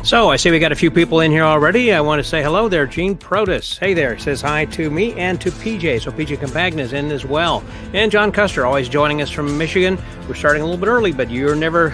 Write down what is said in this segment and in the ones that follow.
So I see we got a few people in here already. I want to say hello there. Gene Protus, hey there, says hi to me and to PJ. So PJ Compagna is in as well. And John Custer, always joining us from Michigan. We're starting a little bit early, but you're never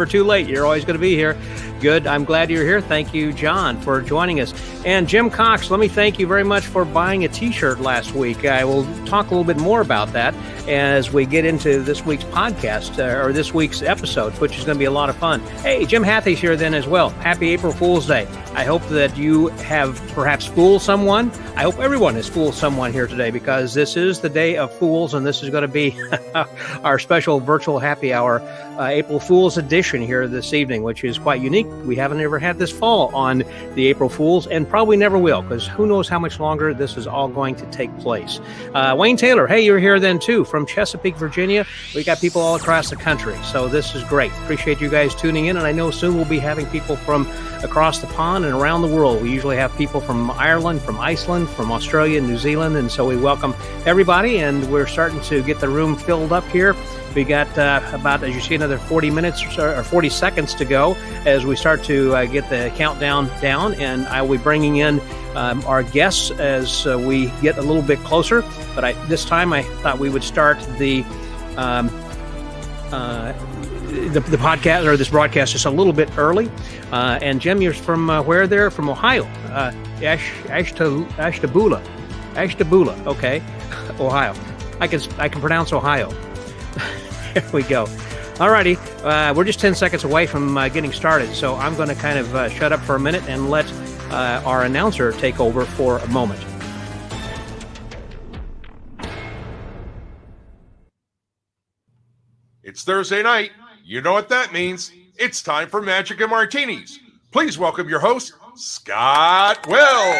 too late. You're always going to be here. Good. I'm glad you're here. Thank you, John, for joining us. And Jim Cox, let me thank you very much for buying a T-shirt last week. I will talk a little bit more about that as we get into this week's podcast or this week's episode, which is going to be a lot of fun. Hey, Jim Hathey's here then as well. Happy April Fool's Day. I hope that you have perhaps fooled someone. I hope everyone has fooled someone here today because this is the day of fools, and this is going to be our special virtual happy hour April Fool's edition here this evening, which is quite unique. We haven't ever had this fall on the April Fools and probably never will because who knows how much longer this is all going to take place. Wayne Taylor, hey, you're here then too from Chesapeake, Virginia. We got people all across the country, so this is great. Appreciate you guys tuning in, and I know soon we'll be having people from across the pond and around the world. We usually have people from Ireland, from Iceland, from Australia, New Zealand, and so we welcome everybody, and we're starting to get the room filled up here. We got about, as you see, another 40 minutes or 40 seconds to go as we start to get the countdown down, and I will be bringing in our guests as we get a little bit closer. But this time I thought we would start the podcast or this broadcast just a little bit early. And Jim, you're from where there? From Ohio. Ashtabula. Okay, Ohio. I can pronounce Ohio. There we go. Alrighty, we're just 10 seconds away from getting started, so I'm going to kind of shut up for a minute and let our announcer take over for a moment. It's Thursday night. You know what that means. It's time for Magic and Martinis. Please welcome your host, Scott Wells.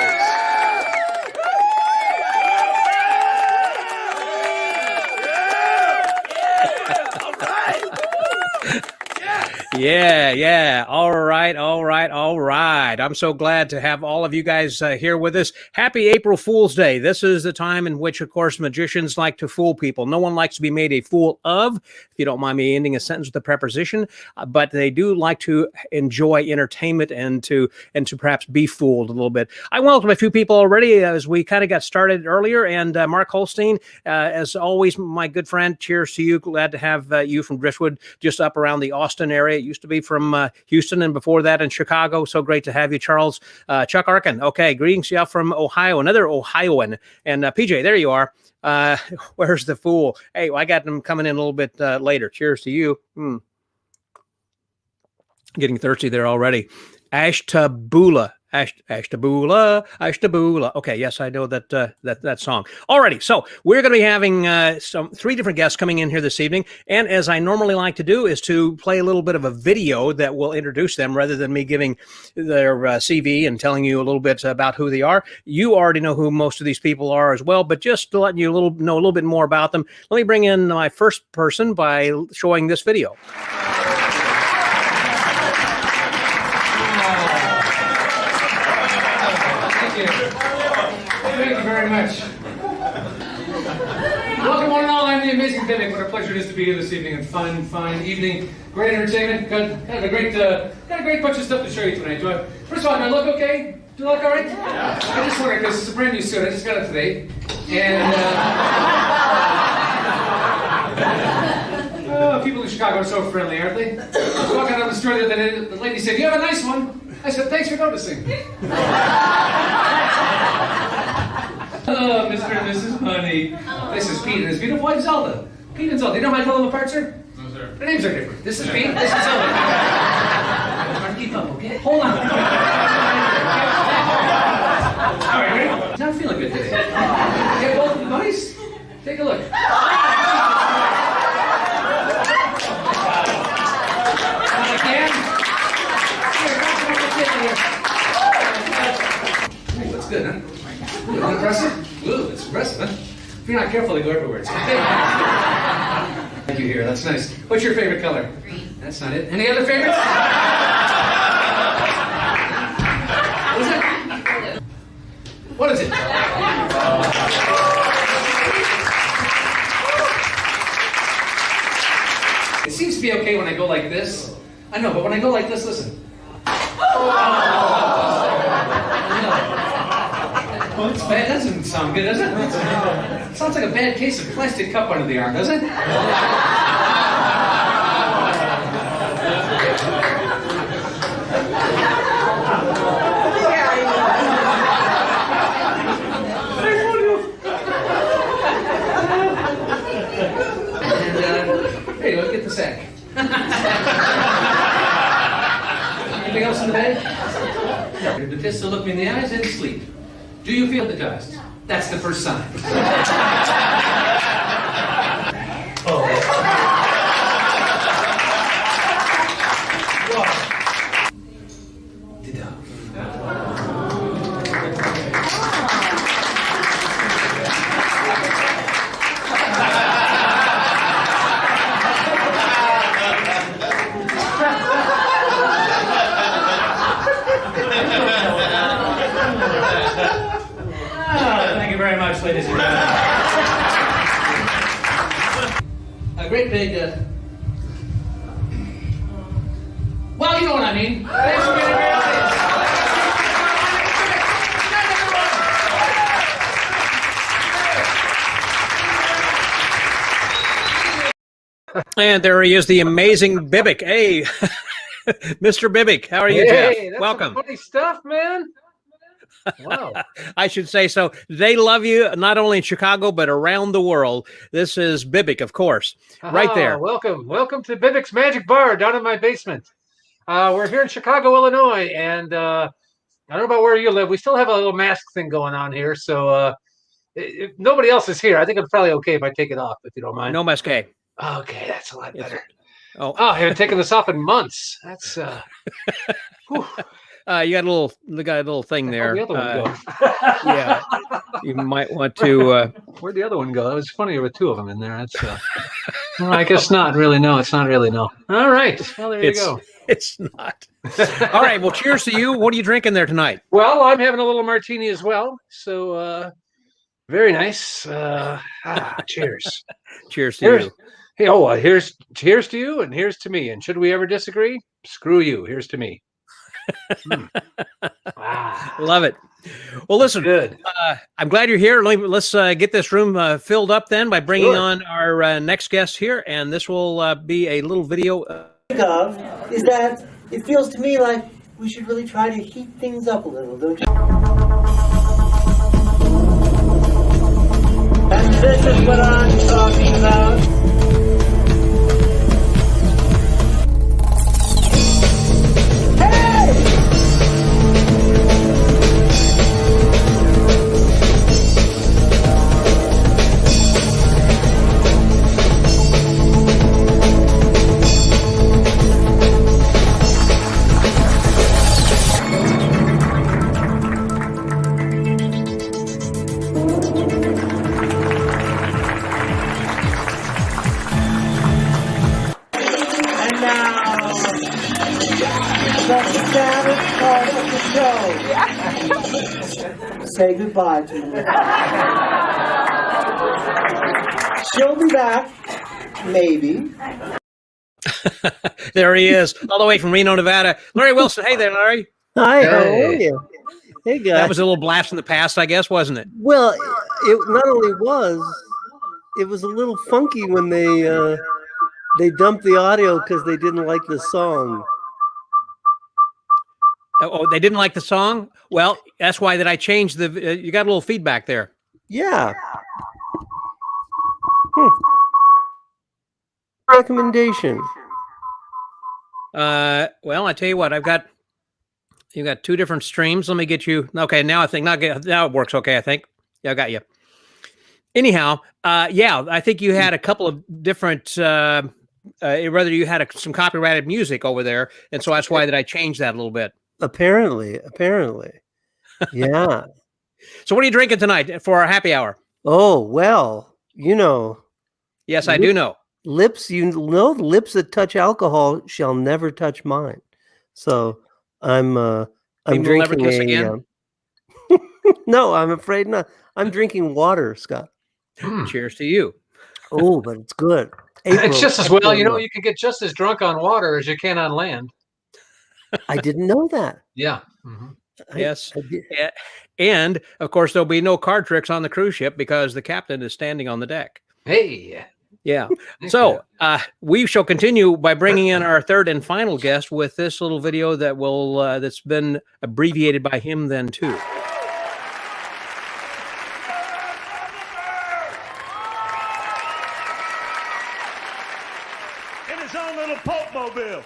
Yeah. All right. I'm so glad to have all of you guys here with us. Happy April Fool's Day. This is the time in which, of course, magicians like to fool people. No one likes to be made a fool of, if you don't mind me ending a sentence with a preposition, but they do like to enjoy entertainment and to perhaps be fooled a little bit. I welcome a few people already as we kind of got started earlier, and Mark Holstein, as always, my good friend, cheers to you. Glad to have you from Driftwood, just up around the Austin area. Used to be from Houston, and before that in Chicago. So great to have you, Charles. Chuck Arkin. Okay, greetings to you from Ohio, another Ohioan. And PJ, there you are. Where's the fool? Hey, well, I got them coming in a little bit later. Cheers to you. Getting thirsty there already. Ashtabula. Ashtabula. Okay, yes, I know that song. Alrighty, so we're going to be having three different guests coming in here this evening, and as I normally like to do is to play a little bit of a video that will introduce them rather than me giving their CV and telling you a little bit about who they are. You already know who most of these people are as well, but just to let you know a little bit more about them, let me bring in my first person by showing this video. Thank you very much. Welcome one and all, I'm the amazing Bibik. What a pleasure it is to be here this evening. And fine evening. Great entertainment. Got a great bunch of stuff to show you tonight. First of all, do I look okay? Do I look all right? Yeah. I just wondered, because it's a brand new suit. I just got it today. And people in Chicago are so friendly, aren't they? I was walking down the store the other day, the lady said, "You have a nice one." I said, "Thanks for noticing." Hello, Mr. and Mrs. Honey. This is Pete and his beautiful wife, Zelda. Pete and Zelda. Do you know how I tell them apart, sir? No, sir. Their names are different. This is Pete, this is Zelda. Keep up, okay? Hold on. All right, ready? Not feeling good today. Get both of the buddies? Take a look. Again? Hey, looks good, huh? Ooh, is that impressive? Ooh, it's impressive, huh? If you're not careful, they go everywhere. Thank you here, that's nice. What's your favorite color? Green. That's not it. Any other favorites? What is it? It seems to be okay when I go like this. I know, but when I go like this, listen. Well, that's bad. That doesn't sound good, does it? Sounds like a bad case of plastic cup under the arm, doesn't it? Hey, let's get the sack. Anything else in the bag? The pistol look me in the eyes and sleep. Do you feel the dust? That's the first sign. Thank you very much, ladies and gentlemen. A great big, well, you know what I mean. Thanks for being a great audience. And there he is, the amazing Bibik. Hey, Mr. Bibik, how are you, Jeff? That's Welcome. some funny stuff, man. Wow. I should say so. They love you not only in Chicago, but around the world. This is Bibik, of course, right there. Welcome to Bibik's Magic Bar down in my basement. We're here in Chicago, Illinois, and I don't know about where you live. We still have a little mask thing going on here, so if nobody else is here, I think it's probably okay if I take it off, if you don't mind. No masqué. Okay, that's a lot better. Oh, I haven't taken this off in months. That's whew. you got a little thing there. Where'd the other one go? Yeah, you might want to. Where'd the other one go? It was funnier with two of them in there. That's. Well, I guess not really. No, it's not really. No. All right. Well, there you go. It's not. All right. Well, cheers to you. What are you drinking there tonight? Well, I'm having a little martini as well. So very nice. Cheers. Cheers to you. Hey, here's cheers to you and here's to me. And should we ever disagree? Screw you. Here's to me. Love it. Well, listen, good. I'm glad you're here. Let's get this room filled up then by bringing on our next guest here. And this will be a little video. Is that it feels to me like we should really try to heat things up a little, don't you? And this is what I'm talking about. Say goodbye to me. She'll be back, maybe. There he is, all the way from Reno, Nevada. Larry Wilson. Hey there, Larry. Hi, how are you? Hey, guys. That was a little blast in the past, I guess, wasn't it? Well, it not only was, it was a little funky when they dumped the audio because they didn't like the song. Oh, they didn't like the song? Well, that's why that I changed the. You got a little feedback there. Yeah. Recommendation. Well, I tell you what, you got two different streams. Let me get you. Okay, now I think now it works. Okay, I think. Yeah, I got you. Anyhow, yeah, I think you had a couple of different. Whether you had some copyrighted music over there, and so that's why that I changed that a little bit. Apparently. Yeah. So what are you drinking tonight for our happy hour? Oh, well, you know. Yes, I do know. Lips that touch alcohol shall never touch mine. So I'm drinking never kiss again? No, I'm afraid not. I'm drinking water, Scott. Cheers to you. Oh, but it's good. It's just as well, you know, you can get just as drunk on water as you can on land. I didn't know that. Yeah. Mhm. Yes. I did. And of course, there'll be no card tricks on the cruise ship because the captain is standing on the deck. Hey. Yeah. Thank So we shall continue by bringing in our third and final guest with this little video that will that's been abbreviated by him then too. In his own little Pope mobile.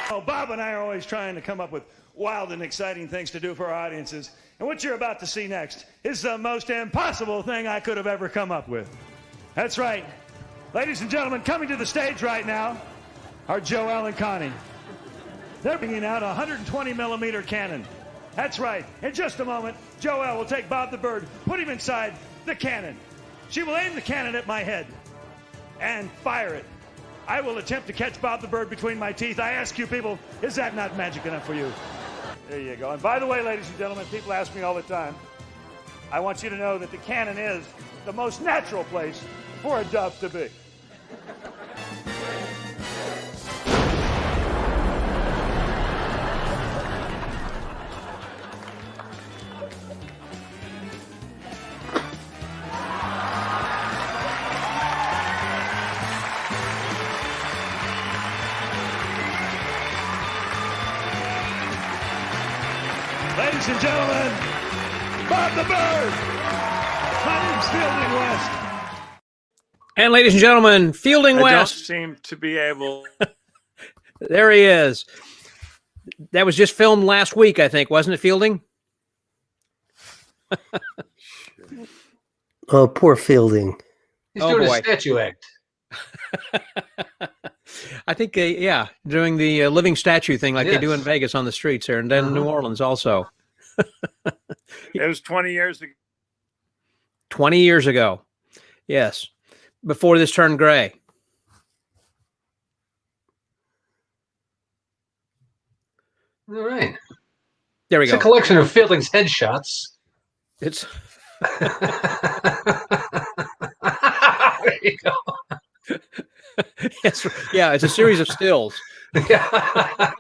Oh, Bob and I are always trying to come up with wild and exciting things to do for our audiences. And what you're about to see next is the most impossible thing I could have ever come up with. That's right. Ladies and gentlemen, coming to the stage right now are Joel and Connie. They're bringing out a 120 millimeter cannon. That's right. In just a moment, Joel will take Bob the Bird, put him inside the cannon. She will aim the cannon at my head and fire it. I will attempt to catch Bob the Bird between my teeth. I ask you people, is that not magic enough for you? There you go. And by the way, ladies and gentlemen, people ask me all the time, I want you to know that the cannon is the most natural place for a dove to be. Ladies and gentlemen, Bob the Bird. My name's Fielding West. And ladies and gentlemen, Fielding I don't West. seem to be able. There he is. That was just filmed last week, I think, wasn't it, Fielding? Oh, poor Fielding. He's Oh, doing boy. a statue act. I think, yeah, doing the living statue thing like they do in Yes. Vegas on the streets here, and then New Orleans also. It was 20 years ago. 20 years ago. Yes. Before this turned gray. All right. There we It's go. a collection of Fielding's headshots. It's There you go. yes, yeah, it's a series of stills. Yeah.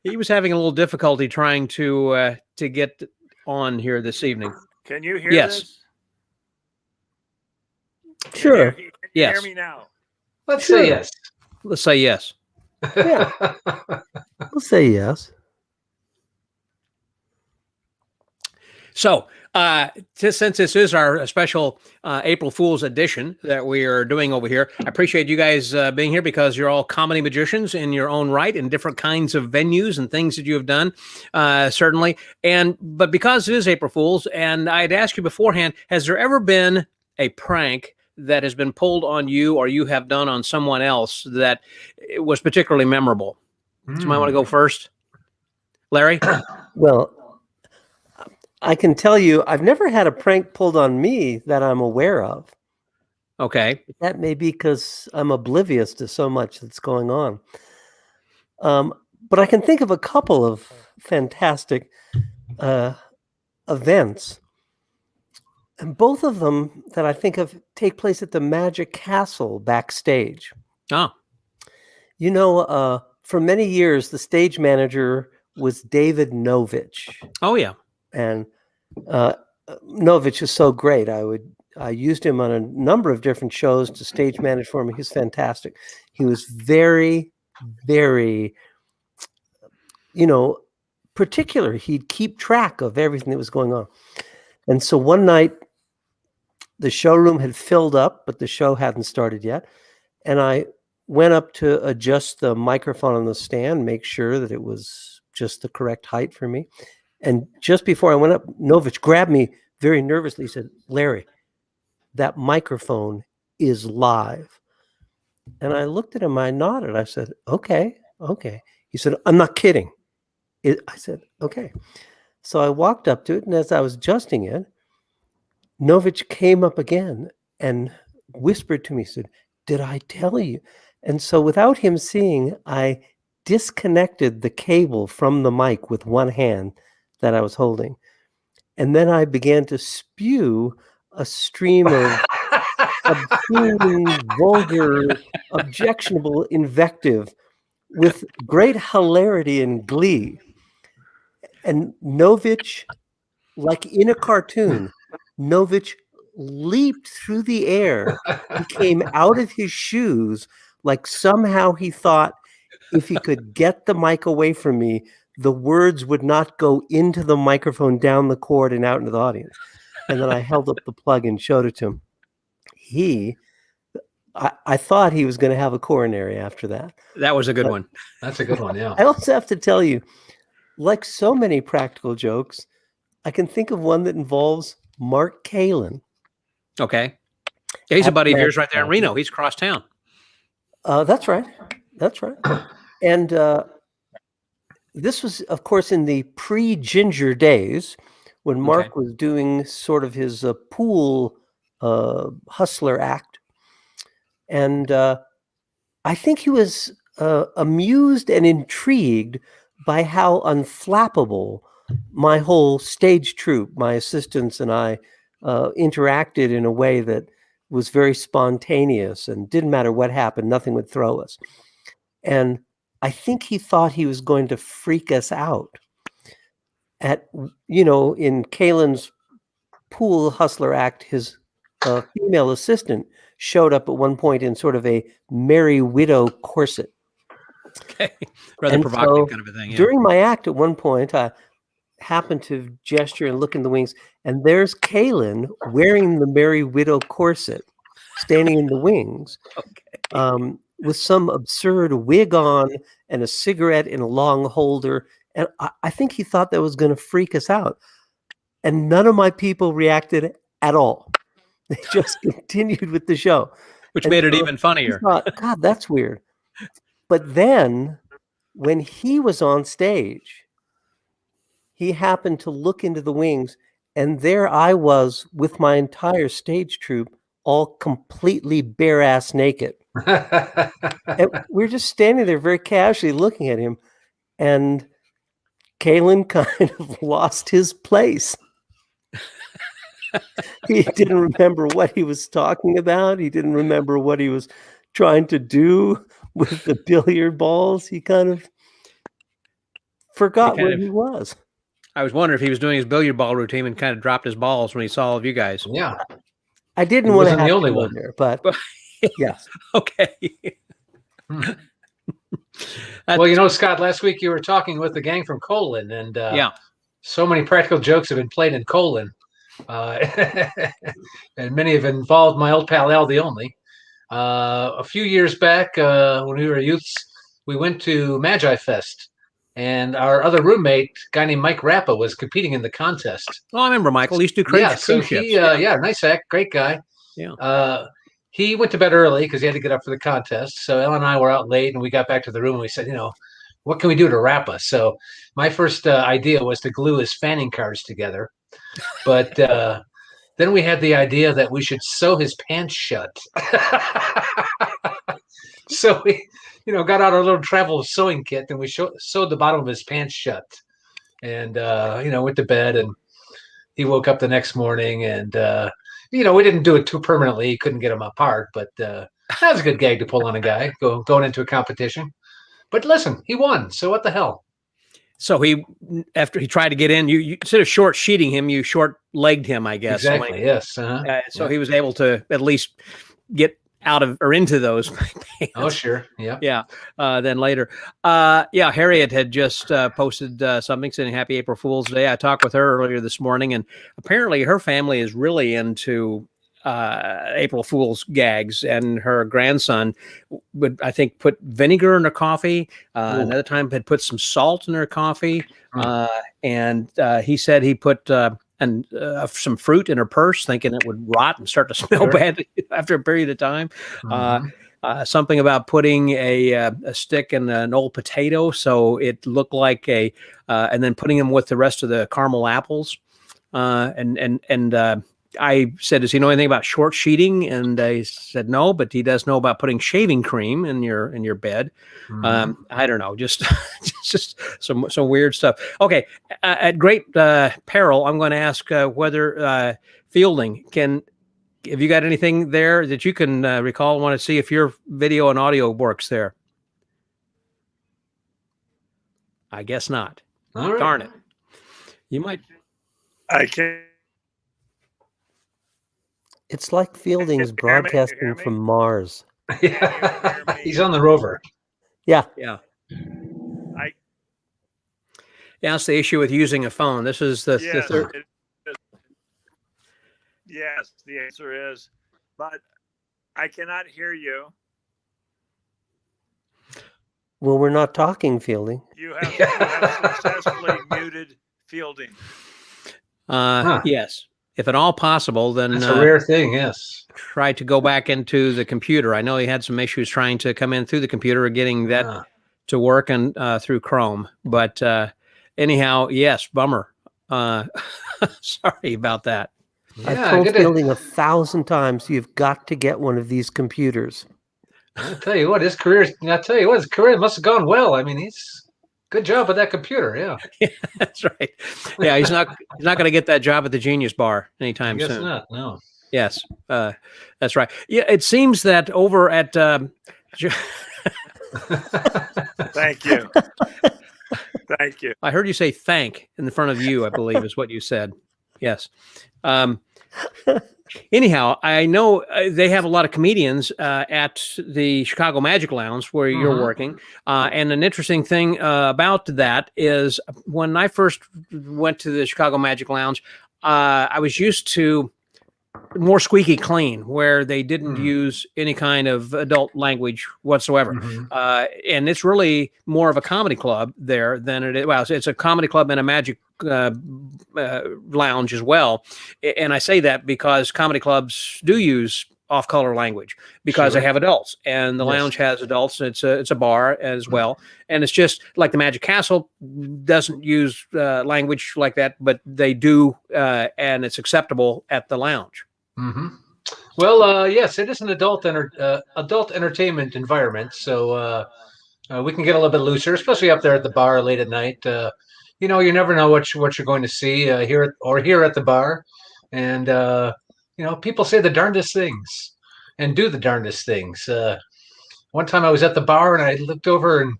He was having a little difficulty trying to get on here this evening. Can you hear Yes. this? Sure. Can you Yes. hear me now? Let's Sure. say yes. Let's say yes. Yeah. I'll say yes. So, since this is our special April Fool's edition that we are doing over here, I appreciate you guys being here because you're all comedy magicians in your own right in different kinds of venues and things that you have done, certainly. But because it is April Fool's, and I'd ask you beforehand, has there ever been a prank that has been pulled on you or you have done on someone else that was particularly memorable? Somebody want to go first? Larry? Well, I can tell you, I've never had a prank pulled on me that I'm aware of. Okay. That may be because I'm oblivious to so much that's going on. But I can think of a couple of fantastic events. And both of them that I think of take place at the Magic Castle backstage. Oh, You know, for many years, the stage manager was David Novich. oh yeah. And Novich is so great. I used him on a number of different shows to stage manage for me. He's fantastic. He was very, very, particular. He'd keep track of everything that was going on. And so one night, the showroom had filled up, but the show hadn't started yet. And I went up to adjust the microphone on the stand, make sure that it was just the correct height for me. And just before I went up, Novich grabbed me very nervously. He said, "Larry, that microphone is live." And I looked at him, I nodded. I said, okay. He said, "I'm not kidding." I said, okay. So I walked up to it, and as I was adjusting it, Novich came up again and whispered to me, said, "Did I tell you?" And so without him seeing, I disconnected the cable from the mic with one hand that I was holding. And then I began to spew a stream of obscene, vulgar, objectionable invective with great hilarity and glee. And Novich, like in a cartoon, Novich leaped through the air. He came out of his shoes like somehow he thought if he could get the mic away from me, the words would not go into the microphone, down the cord, and out into the audience. And then I held up the plug and showed it to him. I thought he was going to have a coronary after that. That was a good one. That's a good one, yeah. I also have to tell you, like so many practical jokes, I can think of one that involves Mark Kalin. Okay. Yeah, he's a buddy of yours right there in Reno. He's across town. That's right. That's right. And this was, of course, in the pre-Ginger days when Mark was doing sort of his pool hustler act. And I think he was amused and intrigued by how unflappable my whole stage troupe, my assistants and I, interacted in a way that was very spontaneous and didn't matter what happened, nothing would throw us. And I think he thought he was going to freak us out. In Kalin's pool hustler act, his female assistant showed up at one point in sort of a Merry Widow corset. Okay. Rather provocative kind of a thing. Yeah. During my act at one point, I happened to gesture and look in the wings, and there's Kalin wearing the Merry Widow corset, standing in the wings, with some absurd wig on and a cigarette in a long holder. And I think he thought that was going to freak us out. And none of my people reacted at all. They just continued with the show. Which made it even funnier. I thought, God, that's weird. But then when he was on stage, he happened to look into the wings, and there I was with my entire stage troupe, all completely bare-ass naked. And we're just standing there very casually looking at him, and Kalin kind of lost his place. He didn't remember what he was talking about. He didn't remember what he was trying to do with the billiard balls. He kind of forgot where he was. I was wondering if he was doing his billiard ball routine and kind of dropped his balls when he saw all of you guys. Yeah. I didn't want to have the only one there, but yes. Okay. Well, Scott, last week you were talking with the gang from Colon, and so many practical jokes have been played in Colon. And many have involved my old pal Al the Only. A few years back, when we were youths, we went to Magi Fest, and our other roommate, a guy named Mike Rappa, was competing in the contest. Oh, I remember Michael. He used to do crazy so ships. Nice act, great guy. Yeah. He went to bed early because he had to get up for the contest. So Ellen and I were out late, and we got back to the room, and we said, what can we do to Rappa? So my first idea was to glue his fanning cards together. But then we had the idea that we should sew his pants shut. So we, got out our little travel sewing kit, and we sewed the bottom of his pants shut. And, went to bed, and he woke up the next morning, and, we didn't do it too permanently. He couldn't get them apart, but that was a good gag to pull on a guy going into a competition. But listen, he won. So what the hell? So after he tried to get in, you instead of short sheeting him, you short legged him, I guess. Exactly. Yes. So he was able to at least get out of or into those pants. Oh, sure. Yeah. Yeah. Then later. Harriet had just posted something saying Happy April Fool's Day. I talked with her earlier this morning, and apparently her family is really into April Fool's gags, and her grandson would, I think, put vinegar in her coffee. Another time had put some salt in her coffee. And he said he put some fruit in her purse, thinking it would rot and start to smell bad after a period of time. Something about putting a stick in an old potato so it looked like and then putting them with the rest of the caramel apples. I said, does he know anything about short sheeting? And he said no, but he does know about putting shaving cream in your bed. I don't know, just some weird stuff. Okay, at great peril, I'm going to ask whether Fielding can have you got anything there that you can recall? I want to see if your video and audio works there. I guess not. All right. Darn it. You might. I can't. It's like Fielding's broadcasting from Mars. Yeah. He's on the rover. Yeah. Yeah. Yeah, that's the issue with using a phone. This is the third. Yes, the answer is, but I cannot hear you. Well, we're not talking, Fielding. You have successfully muted Fielding. Yes. If at all possible, then it's a rare thing. Yes. Try to go back into the computer. I know he had some issues trying to come in through the computer or getting that to work and through Chrome. But anyhow, yes, bummer. Sorry about that. Yeah, I've told Fielding 1,000 times, you've got to get one of these computers. I'll tell you what, his career must have gone well. I mean, he's good job with that computer. Yeah. Yeah, that's right. Yeah, he's not going to get that job at the Genius Bar anytime soon. I guess not. No. Yes, that's right. Yeah, it seems that over at. Thank you. Thank you. I heard you say "thank" in the front of you. I believe is what you said. Yes. Anyhow, I know they have a lot of comedians at the Chicago Magic Lounge where you're working. And an interesting thing about that is when I first went to the Chicago Magic Lounge, I was used to more squeaky clean, where they didn't use any kind of adult language whatsoever. And it's really more of a comedy club there than it is. Well, it's a comedy club and a magic lounge as well. And I say that because comedy clubs do use off-color language because they have adults, and the lounge has adults. It's a bar as well. And it's just like the Magic Castle doesn't use language like that, but they do, and it's acceptable at the lounge. Well, yes, it is an adult entertainment environment, so we can get a little bit looser, especially up there at the bar late at night. You know, you never know what you're going to see here at the bar, and you know, people say the darndest things and do the darndest things. One time I was at the bar and I looked over and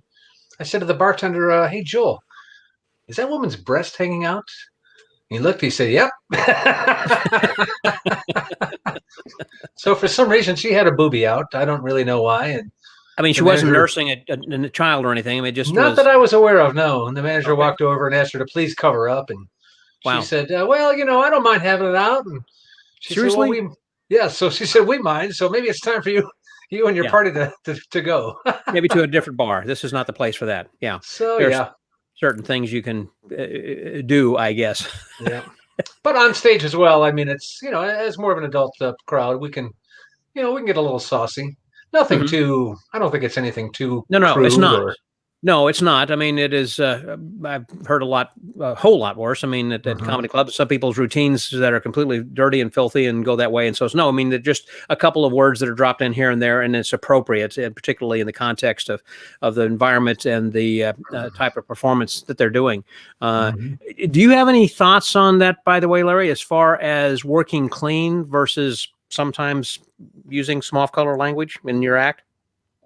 I said to the bartender, "Hey, Joel, is that woman's breast hanging out?" He looked, he said, "Yep." So for some reason, she had a boobie out. I don't really know why. And I mean, she wasn't nursing a child or anything. I mean, just not that I was aware of, no. And the manager walked over and asked her to please cover up. And she said, well, you know, I don't mind having it out. And she seriously? said, well, so she said, we mind. So maybe it's time for you and your party to go. Maybe to a different bar. This is not the place for that. Yeah. So, There's certain things you can do, I guess. Yeah. But on stage as well, I mean, it's, you know, as more of an adult crowd, we can get a little saucy. Nothing too, I don't think it's anything too. No, it's not. No, it's not. I mean, it is, I've heard a whole lot worse. I mean, at comedy clubs, some people's routines that are completely dirty and filthy and go that way. And so it's I mean, they're just a couple of words that are dropped in here and there, and it's appropriate, and particularly in the context of the environment and the type of performance that they're doing. Do you have any thoughts on that, by the way, Larry, as far as working clean versus sometimes using some off-color language in your act?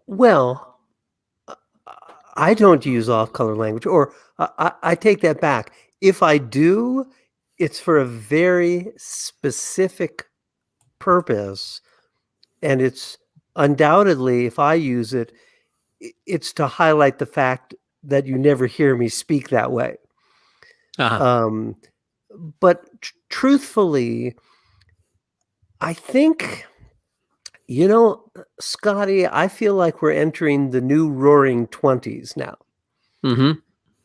Well, I don't use off-color language, or I take that back. If I do, it's for a very specific purpose, and it's undoubtedly, if I use it, it's to highlight the fact that you never hear me speak that way. But truthfully, I think, you know, Scotty, I feel like we're entering the new roaring 20s now.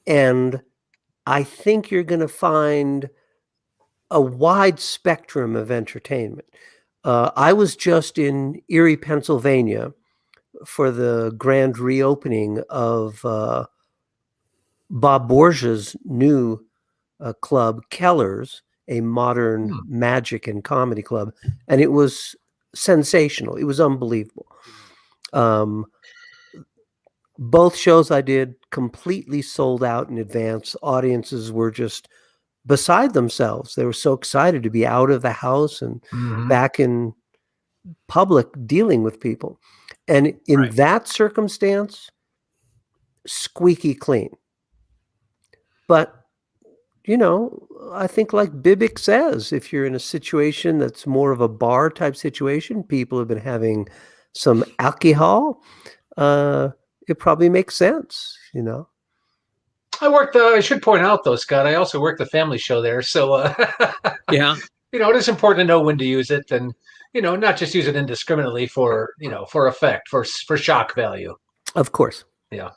And I think you're going to find a wide spectrum of entertainment. I was just in Erie, Pennsylvania for the grand reopening of Bob Borgia's new club, Keller's, a modern magic and comedy club. And it was sensational. It was unbelievable. Both shows I did completely sold out in advance. Audiences were just beside themselves. They were so excited to be out of the house and back in public dealing with people. And in Right. that circumstance, squeaky clean. But, I think like Bibik says, if you're in a situation that's more of a bar type situation, people have been having some alcohol, it probably makes sense, I should point out though, Scott, I also worked the family show there. So, Yeah. it is important to know when to use it and, not just use it indiscriminately for effect, for shock value. Of course. Yeah.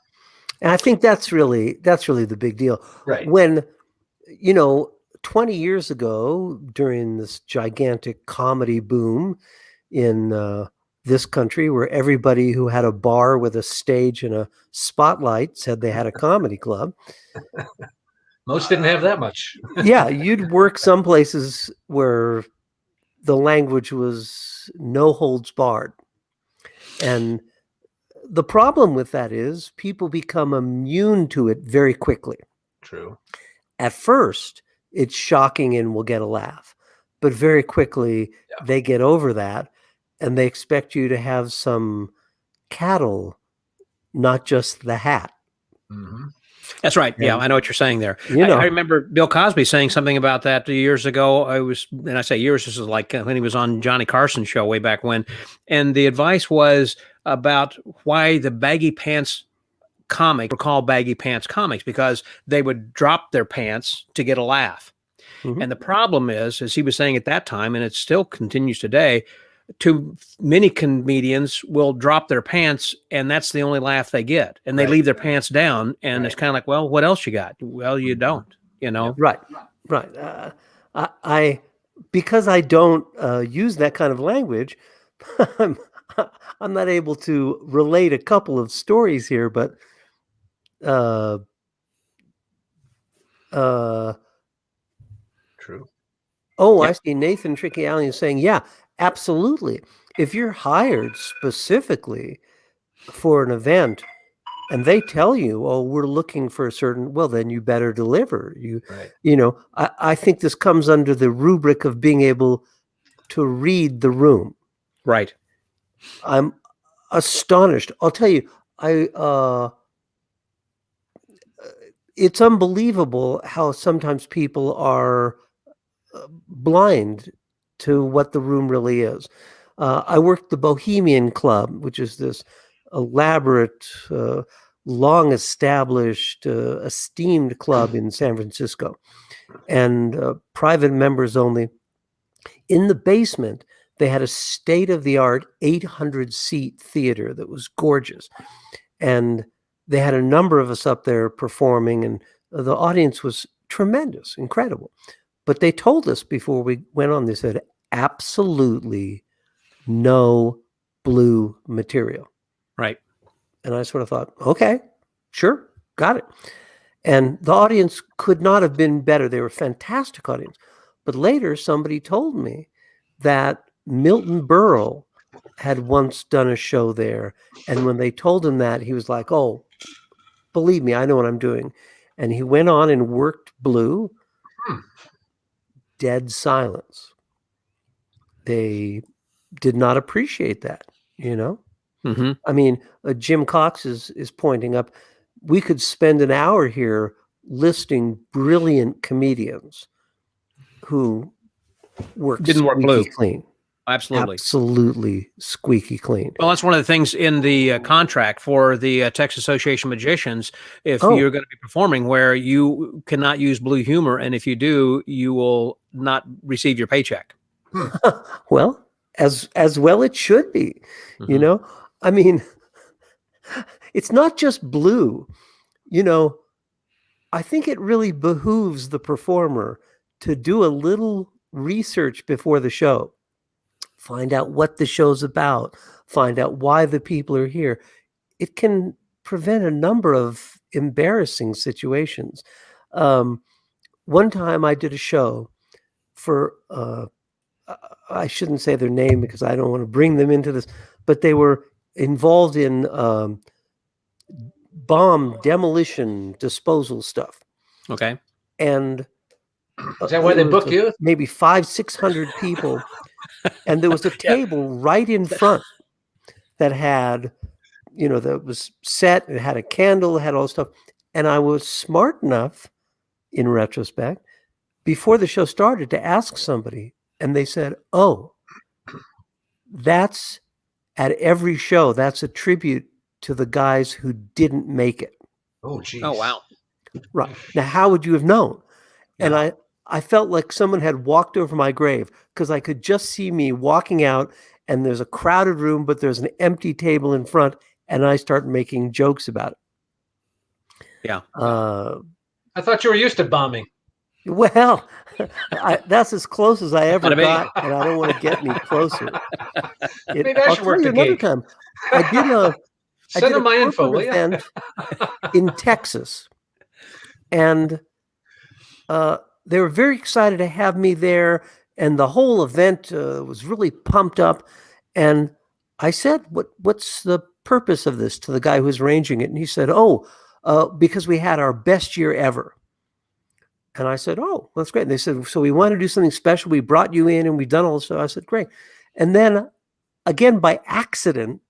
And I think that's really the big deal. Right. When, 20 years ago, during this gigantic comedy boom in this country, where everybody who had a bar with a stage and a spotlight said they had a comedy club. Most didn't have that much. Yeah, you'd work some places where the language was no holds barred. And the problem with that is people become immune to it very quickly. True. At first, it's shocking and will get a laugh. But very quickly, they get over that and they expect you to have some cattle, not just the hat. Mm-hmm. That's right. Yeah, I know what you're saying there. You know. I remember Bill Cosby saying something about that years ago. And I say years, this is like when he was on Johnny Carson's show way back when. And the advice was about why the baggy pants comics were called baggy pants comics, because they would drop their pants to get a laugh. Mhm. And the problem is, as he was saying at that time, and it still continues today, too many comedians will drop their pants and that's the only laugh they get. And they leave their pants down and it's kind of like, well, what else you got? Well, you don't, Right. I because I don't use that kind of language, I'm not able to relate a couple of stories here, but True. Oh, I see. Nathan Tricky Allen is saying, yeah, absolutely. If you're hired specifically for an event and they tell you, oh, we're looking for a certain, well, then you better deliver. I think this comes under the rubric of being able to read the room. Right. I'm astonished. I'll tell you, it's unbelievable how sometimes people are blind to what the room really is. I worked the Bohemian Club, which is this elaborate, long established, esteemed club in San Francisco, and private members only. In the basement, they had a state-of-the-art 800-seat theater that was gorgeous. And they had a number of us up there performing, and the audience was tremendous, incredible. But they told us before we went on, they said, absolutely no blue material. Right. And I sort of thought, okay, sure, got it. And the audience could not have been better. They were a fantastic audience. But later, somebody told me that Milton Berle had once done a show there. And when they told him that, he was like, oh, believe me, I know what I'm doing. And he went on and worked blue. Dead silence. They did not appreciate that, Mm-hmm. I mean, Jim Cox is pointing up. We could spend an hour here listing brilliant comedians who Didn't work blue. Clean. Absolutely. Absolutely squeaky clean. Well, that's one of the things in the contract for the Texas Association of Magicians. If you're going to be performing where you cannot use blue humor, and if you do, you will not receive your paycheck. Well, as well it should be. Mm-hmm. I mean, it's not just blue. I think it really behooves the performer to do a little research before the show. Find out what the show's about. Find out why the people are here. It can prevent a number of embarrassing situations. One time I did a show for, I shouldn't say their name because I don't want to bring them into this, but they were involved in bomb demolition disposal stuff. Okay. And is that why they book you? Maybe 500-600 people And there was a table right in front that had, that was set. It had a candle, it had all this stuff. And I was smart enough, in retrospect, before the show started, to ask somebody, and they said, "Oh, that's at every show. That's a tribute to the guys who didn't make it." Oh, geez. Oh, wow. Right. Now, how would you have known? And Yeah. I felt like someone had walked over my grave, because I could just see me walking out, and there's a crowded room, but there's an empty table in front, and I start making jokes about it. Yeah. I thought you were used to bombing. Well, that's as close as I ever Gotta be. got, and I don't want to get any closer. Maybe I I'll should work tell you the another gig. time. I did Send a them my info, will corporate you? event in Texas, and they were very excited to have me there, and the whole event was really pumped up. And I said, "What's the purpose of this?" to the guy who was arranging it, and he said, "Oh, because we had our best year ever." And I said, "Oh, that's great." And they said, "So we want to do something special. We brought you in, and we've done all this." So I said, "Great." And then, again, by accident,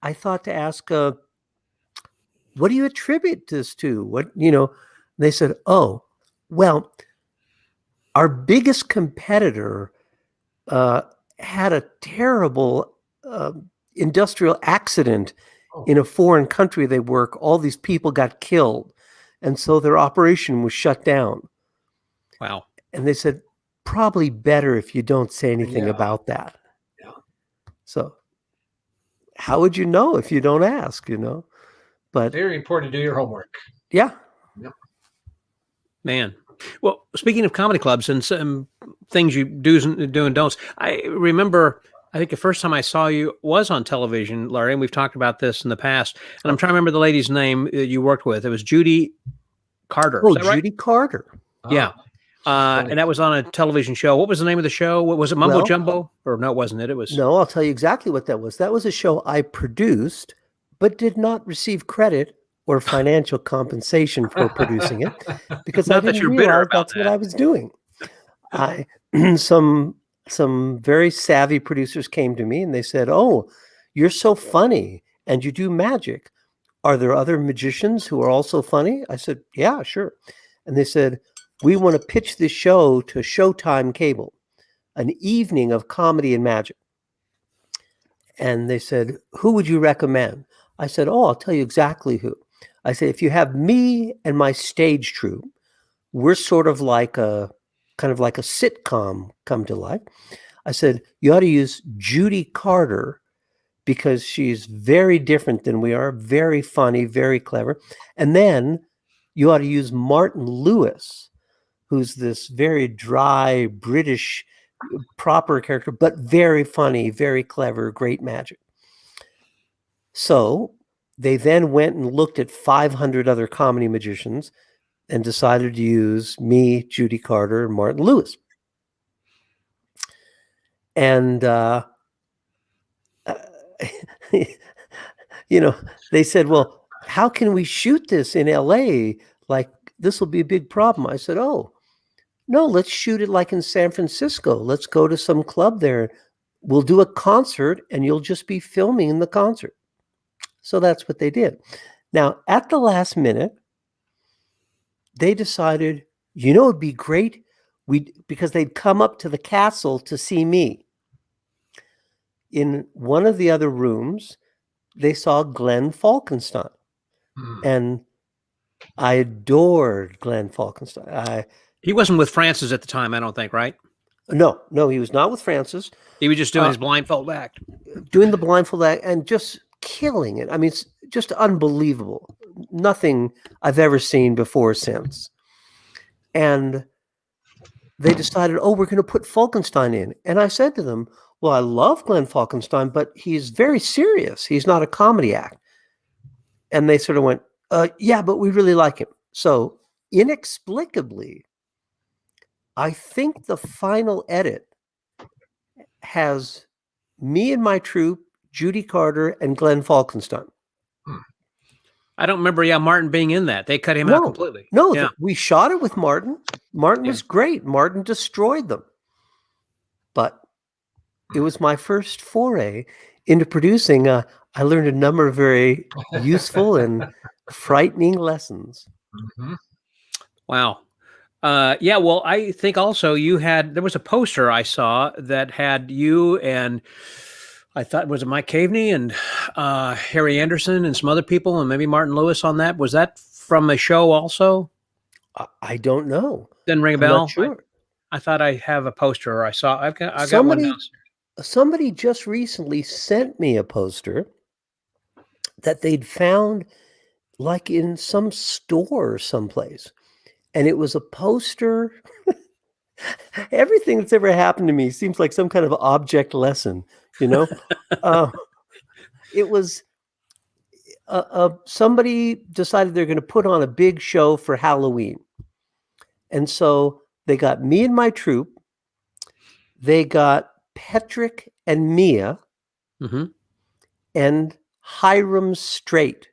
I thought to ask, "What do you attribute this to?" They said, "Oh, well, our biggest competitor had a terrible industrial accident in a foreign country they work. All these people got killed, and so their operation was shut down." Wow. And they said, "Probably better if you don't say anything about that." Yeah. So how would you know if you don't ask, But Very important to do your homework. yeah. Man. Well, speaking of comedy clubs and some things you do and don'ts, I remember, I think the first time I saw you was on television, Larry, and we've talked about this in the past. And I'm trying to remember the lady's name that you worked with. It was Judy Carter. Oh, Is that right? Judy Carter. Yeah. And that was on a television show. What was the name of the show? What was it? Mumbo Well, Jumbo? Or no, it wasn't it? It was. No, I'll tell you exactly what that was. That was a show I produced, but did not receive credit or financial compensation for producing it, because I Not that didn't you're bitter realize about that's what I was doing. Some very savvy producers came to me and they said, "Oh, you're so funny and you do magic. Are there other magicians who are also funny?" I said, "Yeah, sure." And they said, "We want to pitch this show to Showtime Cable, an evening of comedy and magic." And they said, "Who would you recommend?" I said, "Oh, I'll tell you exactly who." I said, "If you have me and my stage troupe, we're sort of like a sitcom come to life." I said, "You ought to use Judy Carter, because she's very different than we are, very funny, very clever. And then you ought to use Martin Lewis, who's this very dry British proper character, but very funny, very clever, great magic." So they then went and looked at 500 other comedy magicians and decided to use me, Judy Carter, and Martin Lewis. And, they said, "Well, how can we shoot this in LA? Like, this will be a big problem." I said, "Oh, no, let's shoot it like in San Francisco. Let's go to some club there. We'll do a concert and you'll just be filming in the concert." So that's what they did. Now, at the last minute, they decided, it'd be great, because they'd come up to the castle to see me. In one of the other rooms, they saw Glenn Falkenstein. And I adored Glenn Falkenstein. He wasn't with Francis at the time, I don't think, right? No, he was not with Francis. He was just doing his blindfold act. Doing the blindfold act and just killing it. I mean, it's just unbelievable. Nothing I've ever seen before or since. And they decided, "Oh, we're going to put Falkenstein in." And I said to them, "Well, I love Glenn Falkenstein, but he's very serious. He's not a comedy act." And they sort of went, "Yeah, but we really like him." So inexplicably, I think the final edit has me and my troupe, Judy Carter, and Glenn Falkenstein. I don't remember, Martin being in that. They cut him out completely. No, Yeah. we shot it with Martin. Martin was great. Martin destroyed them. But it was my first foray into producing. I learned a number of very useful and frightening lessons. Mhm. Wow. Yeah, well, I think also there was a poster I saw that had you and I thought, was it Mike Caveney and Harry Anderson and some other people and maybe Martin Lewis on that? Was that from a show also? I don't know. Didn't ring a I'm bell? not sure. I thought I have a poster or I've got one Somebody, downstairs. somebody just recently sent me a poster that they'd found like in some store someplace. And it was a poster. Everything that's ever happened to me seems like some kind of object lesson, you know? It was somebody decided they're going to put on a big show for Halloween. And so they got me and my troupe. They got Petrick and Mia Mm-hmm. and Hiram Strait.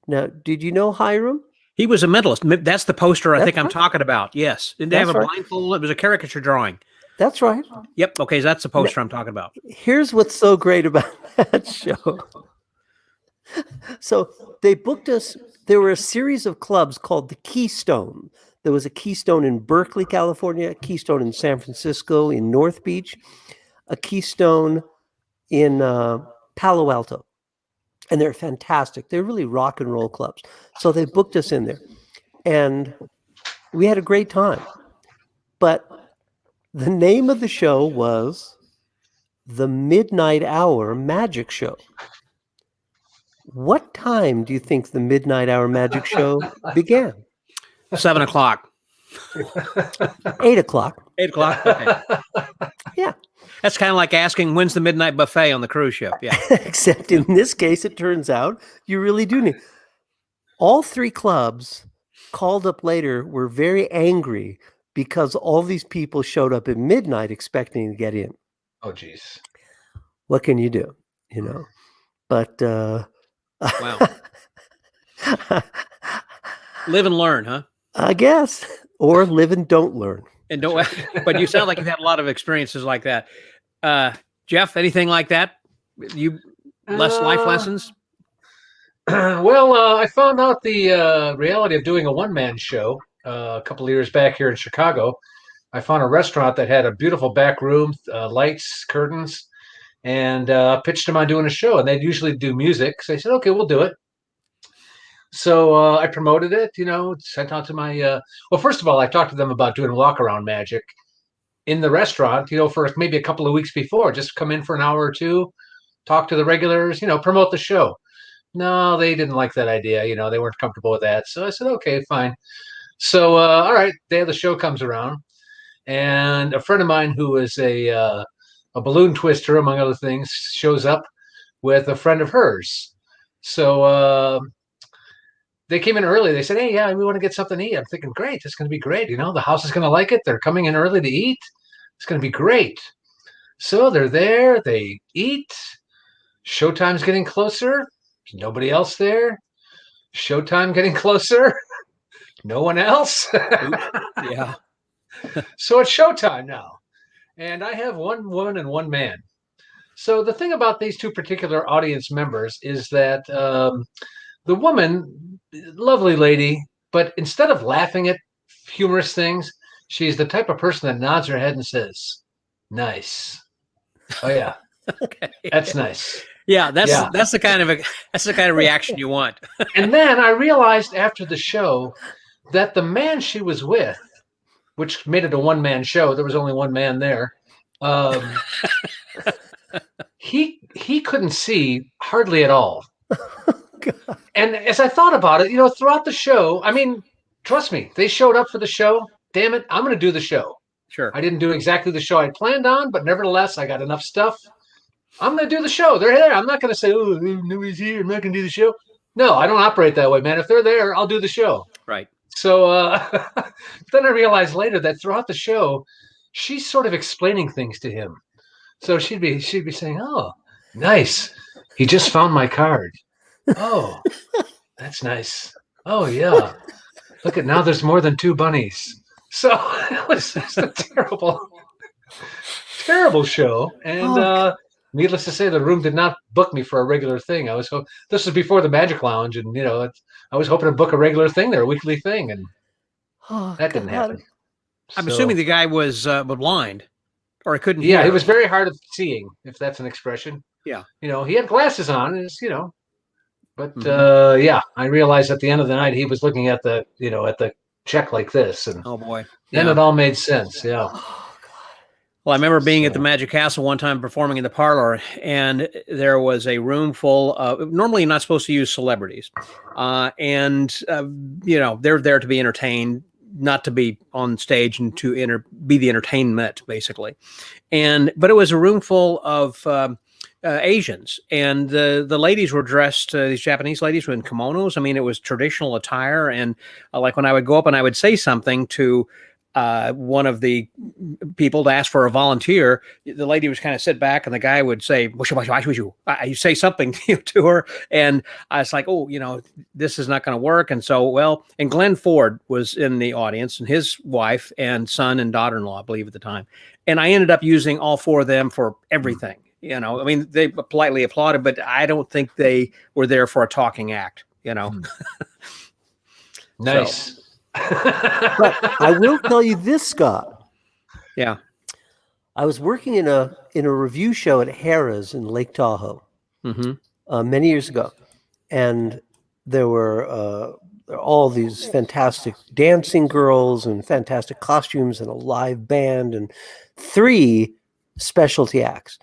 Now, did you know Hiram? He was a mentalist. That's the poster I That's think I'm right. talking about. Yes. Didn't they have That's a right. blindfold? It was a caricature drawing. That's right. Yep. Okay. That's the poster I'm talking about. Here's what's so great about that show. So they booked us. There were a series of clubs called the Keystone. There was a Keystone in Berkeley, California, a Keystone in San Francisco, in North Beach, a Keystone in Palo Alto. And they're fantastic. They're really rock and roll clubs. So they booked us in there. And we had a great time. But the name of the show was The Midnight Hour Magic Show. What time do you think the Midnight Hour Magic Show began? 7 o'clock. 8 o'clock. 8 o'clock. Okay. Yeah. That's kind of like asking when's the midnight buffet on the cruise ship. Yeah. Except in this case, it turns out you really do need. All three clubs called up later were very angry because all these people showed up at midnight expecting to get in. Oh, geez. What can you do? You know, but Wow. Live and learn, huh? I guess, or live and don't learn. And don't. But you sound like you've had a lot of experiences like that. Jeff, anything like that? You life lessons? Well, I found out the reality of doing a one-man show a couple of years back here in Chicago. I found a restaurant that had a beautiful back room, lights, curtains, and pitched them on doing a show. And they'd usually do music. So I said, okay, we'll do it. So I promoted it, sent out to my, well, first of all, I talked to them about doing walk-around magic in the restaurant, for maybe a couple of weeks before, just come in for an hour or two, talk to the regulars, promote the show. No, they didn't like that idea. They weren't comfortable with that. So I said, okay, fine. So, all right, day of the show comes around, and a friend of mine who is a balloon twister, among other things, shows up with a friend of hers. So they came in early. They said, hey, yeah, we want to get something to eat. I'm thinking, great, it's going to be great. The house is going to like it. They're coming in early to eat. It's going to be great. So they're there. They eat. Showtime's getting closer. Nobody else there. Showtime getting closer. No one else. Yeah. So it's showtime now. And I have one woman and one man. So the thing about these two particular audience members is that the woman, lovely lady, but instead of laughing at humorous things, she's the type of person that nods her head and says, nice. Oh, yeah. Okay. That's nice. Yeah, that's the kind of reaction you want. And then I realized after the show that the man she was with, which made it a one-man show, there was only one man there. He couldn't see hardly at all. And as I thought about it, throughout the show, I mean, trust me, they showed up for the show. Damn it, I'm going to do the show. Sure. I didn't do exactly the show I planned on, but nevertheless, I got enough stuff. I'm going to do the show. They're there. I'm not going to say, oh, nobody's here. I'm not going to do the show. No, I don't operate that way, man. If they're there, I'll do the show. Right. So then I realized later that throughout the show, she's sort of explaining things to him. So she'd be saying, oh, nice. He just found my card. Oh, that's nice. Oh, yeah. Look at now there's more than two bunnies. So it was just a terrible terrible show. And Oh, needless to say, the room did not book me for a regular thing. This was before the Magic Lounge, and I was hoping to book a regular thing there, a weekly thing, and oh that didn't God. happen. I'm So, assuming the guy was blind, or he couldn't yeah, hear. he was very hard of seeing, if that's an expression. Yeah. He had glasses on, but Mhm. yeah, I realized at the end of the night he was looking at the check like this, and Oh boy. then Yeah. it all made sense. Yeah. Well, I remember being at the So- Magic Castle one time performing in the parlor, and there was a room full of, normally you're not supposed to use celebrities. They're there to be entertained, not to be on stage and to be the entertainment, basically. But it was a room full of Asians, and the ladies were dressed. These Japanese ladies were in kimonos. I mean, it was traditional attire, and like when I would go up and I would say something to one of the people to ask for a volunteer, the lady was kind of sit back, and the guy would say, you say something to her, and I was like, oh, this is not going to work. And so, and Glenn Ford was in the audience, and his wife and son and daughter-in-law, I believe at the time, and I ended up using all four of them for everything. I mean, they politely applauded, but I don't think they were there for a talking act. Nice. But I will tell you this, Scott. Yeah. I was working in a review show at Harrah's in Lake Tahoe many years ago, and there were all these fantastic dancing girls and fantastic costumes and a live band and 3 specialty acts.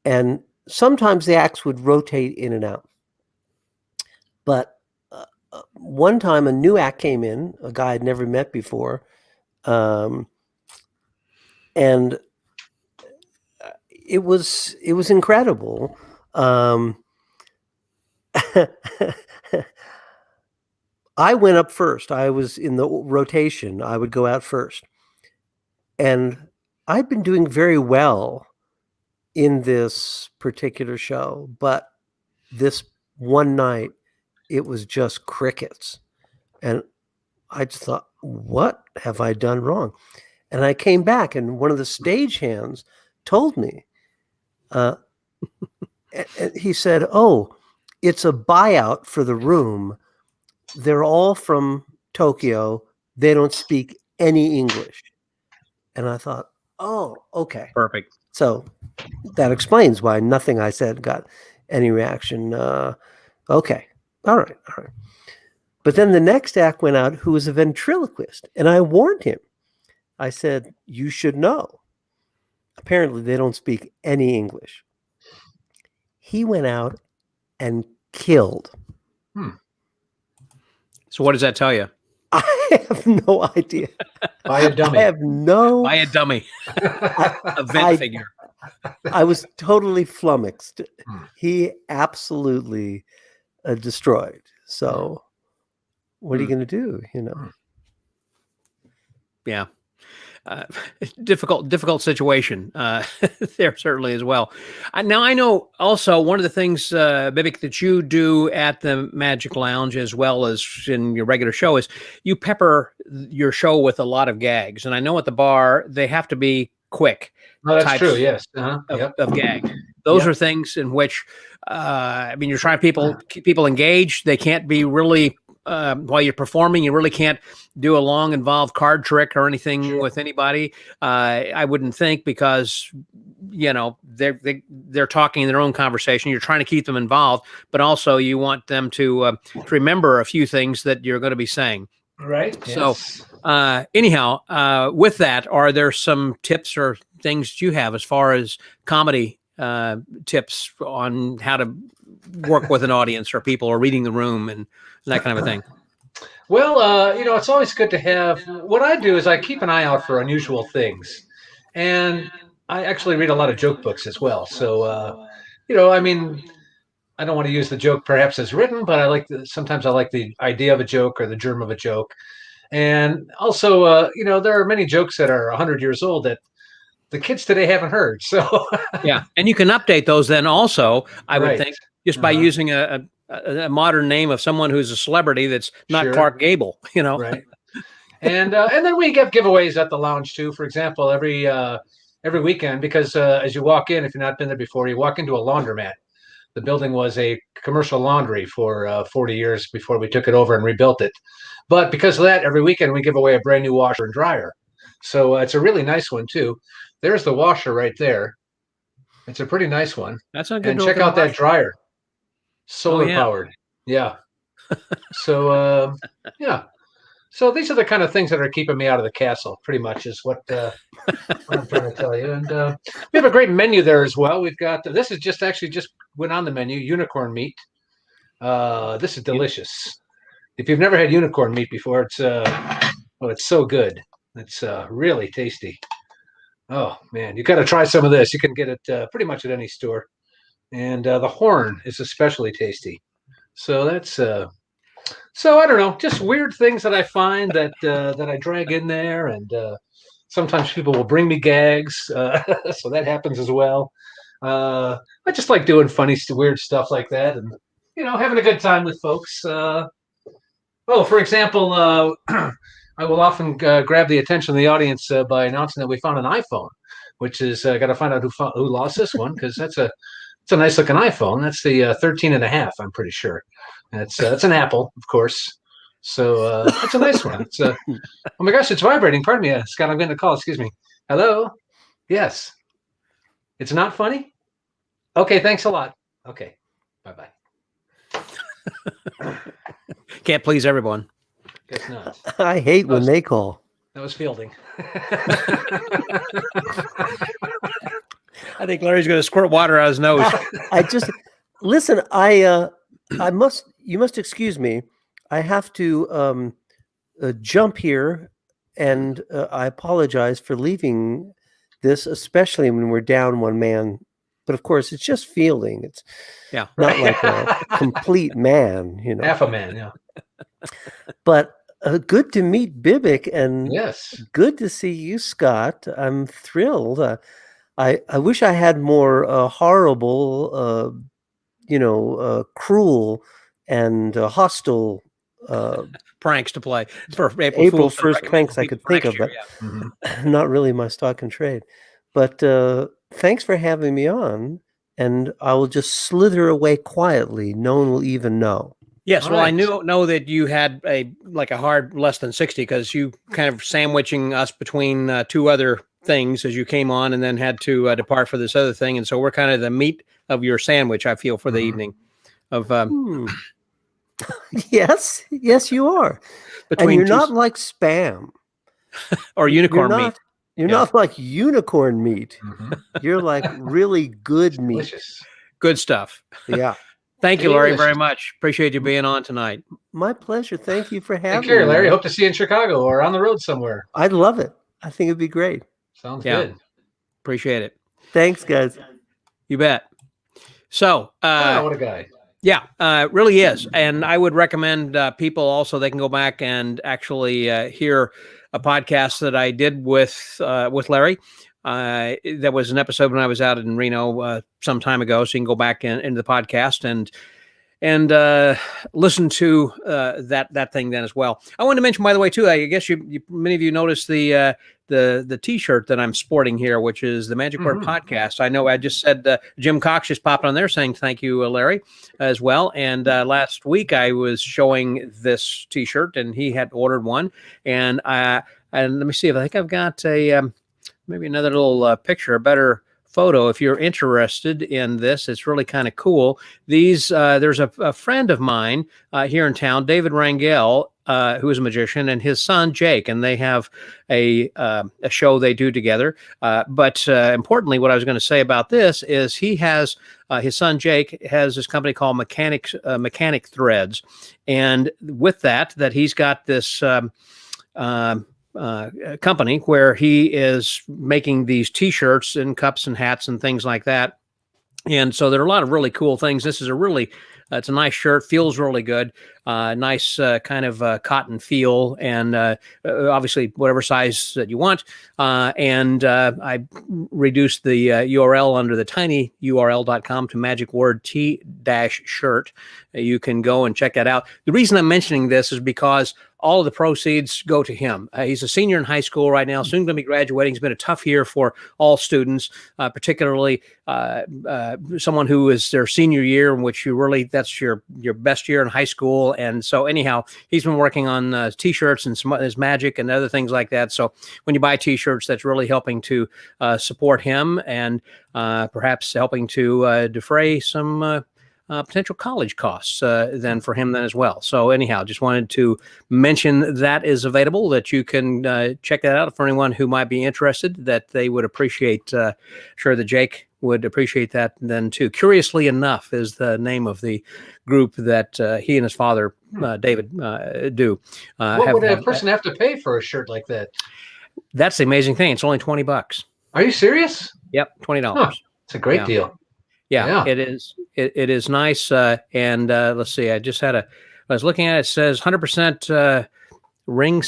And sometimes the acts would rotate in and out. But one time a new act came in, a guy I'd never met before, and it was incredible. I went up first. I was in the rotation. I would go out first, and I'd been doing very well in this particular show, but this one night it was just crickets. And I just thought, what have I done wrong? And I came back, and one of the stagehands told me, he said, oh, it's a buyout for the room. They're all from Tokyo. They don't speak any English. And I thought, oh, okay. Perfect. So that explains why nothing I said got any reaction. Okay. All right. But then the next act went out, who was a ventriloquist, and I warned him. I said, you should know. Apparently they don't speak any English. He went out and killed. So what does that tell you? I have no idea. By a dummy. I have no. By a dummy. A vent figure. I was totally flummoxed. He absolutely destroyed. So what are you going to do? Yeah. Difficult situation there certainly as well. Now I know also one of the things, Bibik, that you do at the Magic Lounge as well as in your regular show is you pepper your show with a lot of gags. And I know at the bar they have to be quick. No, that's true. Yes. Of gag. Those are things in which, you're trying to keep people engaged. They can't be really, while you're performing, you really can't do a long involved card trick or anything with anybody. I wouldn't think, because, they're talking in their own conversation. You're trying to keep them involved, but also you want them to remember a few things that you're going to be saying. Right. So, anyhow, with that, are there some tips or things you have as far as comedy tips on how to work with an audience or people or reading the room and that kind of a thing? Well, it's always good to have. What I do is I keep an eye out for unusual things, and I actually read a lot of joke books as well. So, I don't want to use the joke perhaps as written, but sometimes I like the idea of a joke or the germ of a joke. And also, there are many jokes that are 100 years old that the kids today haven't heard. So yeah, and you can update those then also, I would think, just by using a modern name of someone who's a celebrity that's not Clark Gable, Right. And then we give giveaways at the lounge too. For example, every every weekend because as you walk in, if you've not been there before, you walk into a laundromat. The building was a commercial laundry for 40 years before we took it over and rebuilt it. But because of that, every weekend we give away a brand new washer and dryer. So it's a really nice one too. There's the washer right there. It's a pretty nice one. That's a good. And check out that dryer, solar powered. Yeah. So yeah. So these are the kind of things that are keeping me out of the castle. Pretty much is what I'm trying to tell you. And we have a great menu there as well. We've got this is just went on the menu. Unicorn meat. This is delicious. If you've never had unicorn meat before, it's so good. It's really tasty. Oh man, you got to try some of this. You can get it pretty much at any store. And the horn is especially tasty. So that's so I don't know, just weird things that I find that I drag in there, and sometimes people will bring me gags, so that happens as well. I just like doing funny, weird stuff like that, and having a good time with folks. For example, I will often grab the attention of the audience by announcing that we found an iPhone, which is got to find out who lost this one, because it's a nice looking iPhone. That's the 13 and a half, I'm pretty sure. It's an Apple, of course. So it's a nice one. It's oh my gosh, it's vibrating. Pardon me, Scott. I'm getting a call. Excuse me. Hello. Yes. It's not funny. Okay. Thanks a lot. Okay. Bye-bye. Can't please everyone. Guess not. I hate when they call. That was Fielding. I think Larry's going to squirt water out his nose. I just listen. You must excuse me. I have to jump here, and I apologize for leaving this, especially when we're down one man. But of course, it's just Fielding. It's not like a complete man, half a man. Yeah. But good to meet Bibik, and yes, good to see you, Scott. I'm thrilled. I wish I had more horrible, cruel and hostile pranks to play for April 1st pranks I could think of, but not really my stock and trade. But thanks for having me on, and I will just slither away quietly. No one will even know. Yes, well, I know that you had a hard less than 60 because you kind of sandwiching us between two other things as you came on, and then had to depart for this other thing, and so we're kind of the meat of your sandwich, I feel, for the evening. Of yes, you are. And you're not like Spam or unicorn meat. You're not like unicorn meat. You're like really good meat. Delicious. Good stuff. Yeah. Thank you, Larry, very much. Appreciate you being on tonight. My pleasure. Thank you for having me. Take care, Larry. Hope to see you in Chicago or on the road somewhere. I'd love it. I think it'd be great. Sounds good. Appreciate it. Thanks, guys. You bet. So, what a guy. Yeah, really is. And I would recommend people also, they can go back and actually hear a podcast that I did with Larry. That was an episode when I was out in Reno some time ago. So you can go back into the podcast and listen to that thing then as well. I wanted to mention, by the way, too, I guess many of you noticed the T-shirt that I'm sporting here, which is the Magic Word Podcast. I know I just said Jim Cox just popped on there saying thank you, Larry, as well. And last week I was showing this T-shirt, and he had ordered one. And let me see if I think I've got maybe another little picture, a better photo. If you're interested in this, it's really kind of cool. There's a friend of mine here in town, David Rangel, who is a magician, and his son Jake, and they have a show they do together. But importantly, what I was going to say about this is he has his son Jake has this company called Mechanic Threads, and with that he's got this company where he is making these T-shirts and cups and hats and things like that. And so there are a lot of really cool things. This is a really It's a nice shirt, feels really good, nice kind of cotton feel, and obviously whatever size that you want. And I reduced the URL under the tinyurl.com to magic word T-shirt. You can go and check that out. The reason I'm mentioning this is because all of the proceeds go to him. He's a senior in high school right now, soon going to be graduating. It's been a tough year for all students, particularly someone who is their senior year, in which that's your best year in high school. And so anyhow, he's been working on T-shirts and his magic and other things like that. So when you buy T-shirts, that's really helping to support him and perhaps helping to defray some potential college costs then for him then as well. So anyhow, just wanted to mention that is available, that you can check that out for anyone who might be interested, that they would appreciate, sure that Jake would appreciate that then too. Curiously Enough is the name of the group that he and his father, David, do. What would a person have to pay for a shirt like that? That's the amazing thing. It's only $20. Are you serious? Yep, $20. Huh. It's a great deal. Yeah, it is. It is nice. And let's see. I was looking at it. It says 100% ring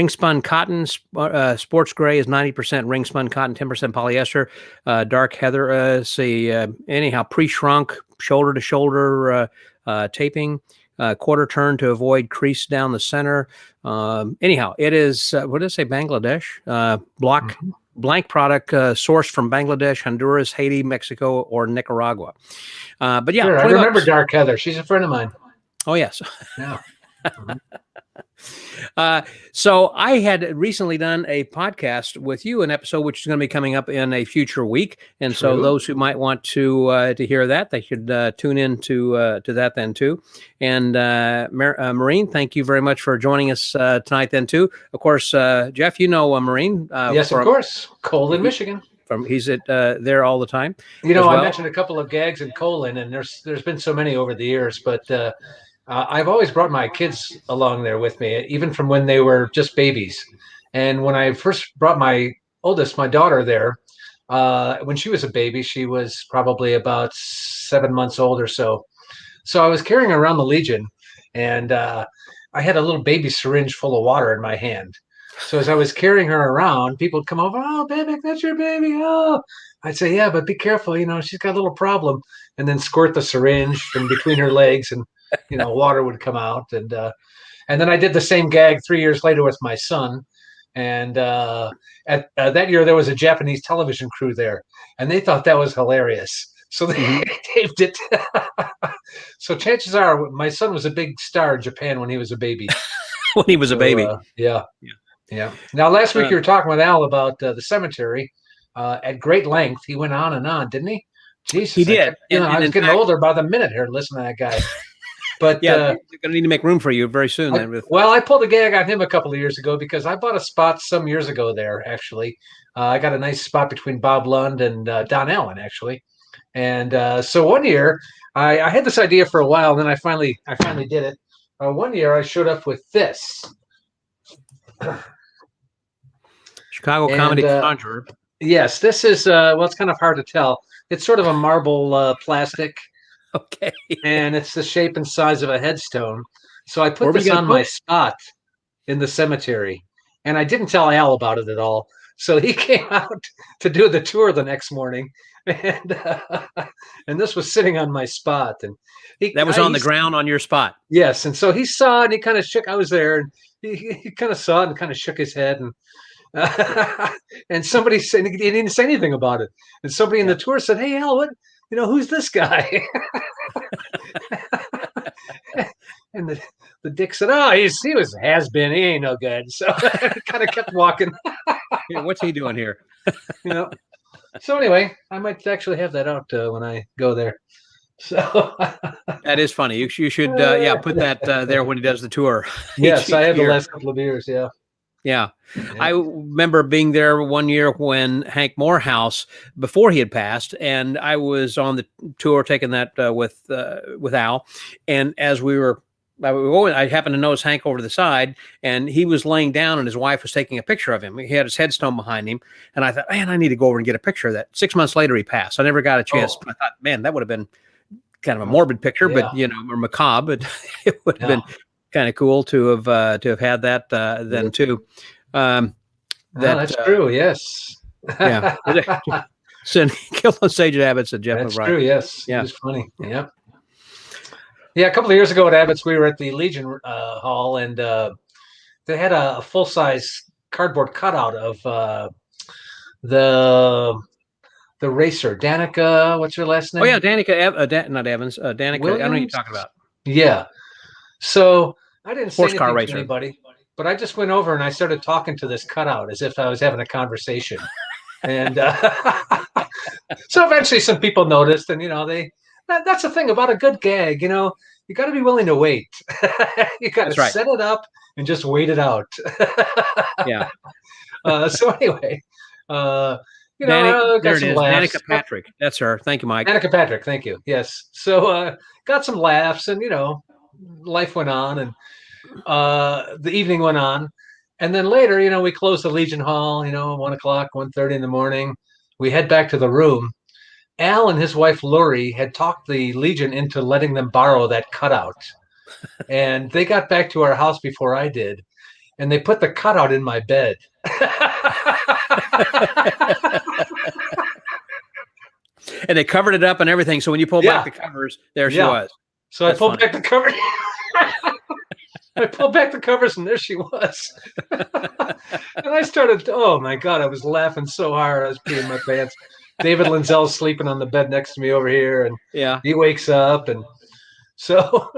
spun cotton. Sports gray is 90% ring spun cotton, 10% polyester. Dark heather. Anyhow, pre-shrunk, shoulder to shoulder taping. Quarter turn to avoid crease down the center. Anyhow, it is. What did it say? Bangladesh. Blank product sourced from Bangladesh, Honduras, Haiti, Mexico, or Nicaragua. But yeah, sure, I remember Dark Heather. She's a friend of mine. Oh yes. Yeah. So I had recently done a podcast with you, an episode which is going to be coming up in a future week, and so those who might want to hear that, they should tune in to that then too. And Maureen, thank you very much for joining us tonight then too. Of course, Jeff, you know Maureen. Yes, of course. Colon, Michigan. He's at there all the time. You know, I mentioned a couple of gags in Colon, and there's been so many over the years, but I've always brought my kids along there with me, even from when they were just babies. And when I first brought my daughter there, when she was a baby, she was probably about 7 months old or so. So I was carrying her around the Legion, and I had a little baby syringe full of water in my hand. So as I was carrying her around, people would come over, "Oh, baby, that's your baby. Oh." I'd say, "Yeah, but be careful. You know, she's got a little problem." And then squirt the syringe from between her legs, and water would come out. And then I did the same gag 3 years later with my son. And at that year, there was a Japanese television crew there, and they thought that was hilarious. So they taped it. So chances are, my son was a big star in Japan when he was a baby. When he was a baby. Yeah. Now, last week you were talking with Al about the cemetery at great length. He went on and on, didn't he? Jesus, he did. I was getting older by the minute here listening to that guy. But yeah, you're going to need to make room for you very soon. I pulled a gag on him a couple of years ago because I bought a spot some years ago there, actually. I got a nice spot between Bob Lund and Don Allen, actually. And so one year, I had this idea for a while, and then I finally did it. One year, I showed up with this. Chicago Comedy Conjurer. Yes, this is, it's kind of hard to tell. It's sort of a marble plastic. Okay. And it's the shape and size of a headstone. So I put this on my spot in the cemetery. And I didn't tell Al about it at all. So he came out to do the tour the next morning. And this was sitting on my spot. And that was on the ground on your spot. Yes. And so he saw it and he kind of shook. I was there. And he kind of saw it and kind of shook his head. And somebody said, he didn't say anything about it. And somebody in the tour said, "Hey, Al, what? Who's this guy?" And the dick said, "Oh, he was has-been. He ain't no good." So I kind of kept walking. What's he doing here? So anyway, I might actually have that out when I go there. So that is funny. You should put that there when he does the tour. Yes, I have the last couple of years. Yeah. I remember being there one year when Hank Morehouse, before he had passed, and I was on the tour taking that with Al. And as we were, I happened to notice Hank over to the side, and he was laying down, and his wife was taking a picture of him. He had his headstone behind him, and I thought, man, I need to go over and get a picture of that. 6 months later, he passed. I never got a chance. But I thought, man, that would have been kind of a morbid picture, Yeah. but or macabre. But it would have been kind of cool to have had that then too. That's true. Yes. Yeah. Kill those sage Abbott's at Jeff That's McBride. true. Yes. Yeah. It was funny. Yep. Yeah. A couple of years ago at Abbott's, we were at the Legion Hall, and they had a full-size cardboard cutout of the racer, Danica. What's her last name? Oh yeah, Danica. Not Evans. Danica. Williams? I don't know who you're talking about. Yeah. So I didn't say Sports anything car to racer. anybody, but I just went over and I started talking to this cutout as if I was having a conversation. And so eventually some people noticed, and that's the thing about a good gag. You got to be willing to wait. You got to set it up and just wait it out. Yeah. So anyway, Danica, got some laughs. Danica Patrick. That's her. Thank you, Mike. Danica Patrick. Thank you. Yes. So got some laughs, and life went on, and the evening went on. And then later, we closed the Legion Hall, 1 o'clock, 1:30 in the morning. We head back to the room. Al and his wife, Lori, had talked the Legion into letting them borrow that cutout. And they got back to our house before I did. And they put the cutout in my bed. And they covered it up and everything. So when you pull back the covers, there she was. So I pulled back the covers. I pulled back the covers, and there she was. And I started, oh my God, I was laughing so hard. I was peeing my pants. David Linzel's sleeping on the bed next to me over here, and he wakes up, and so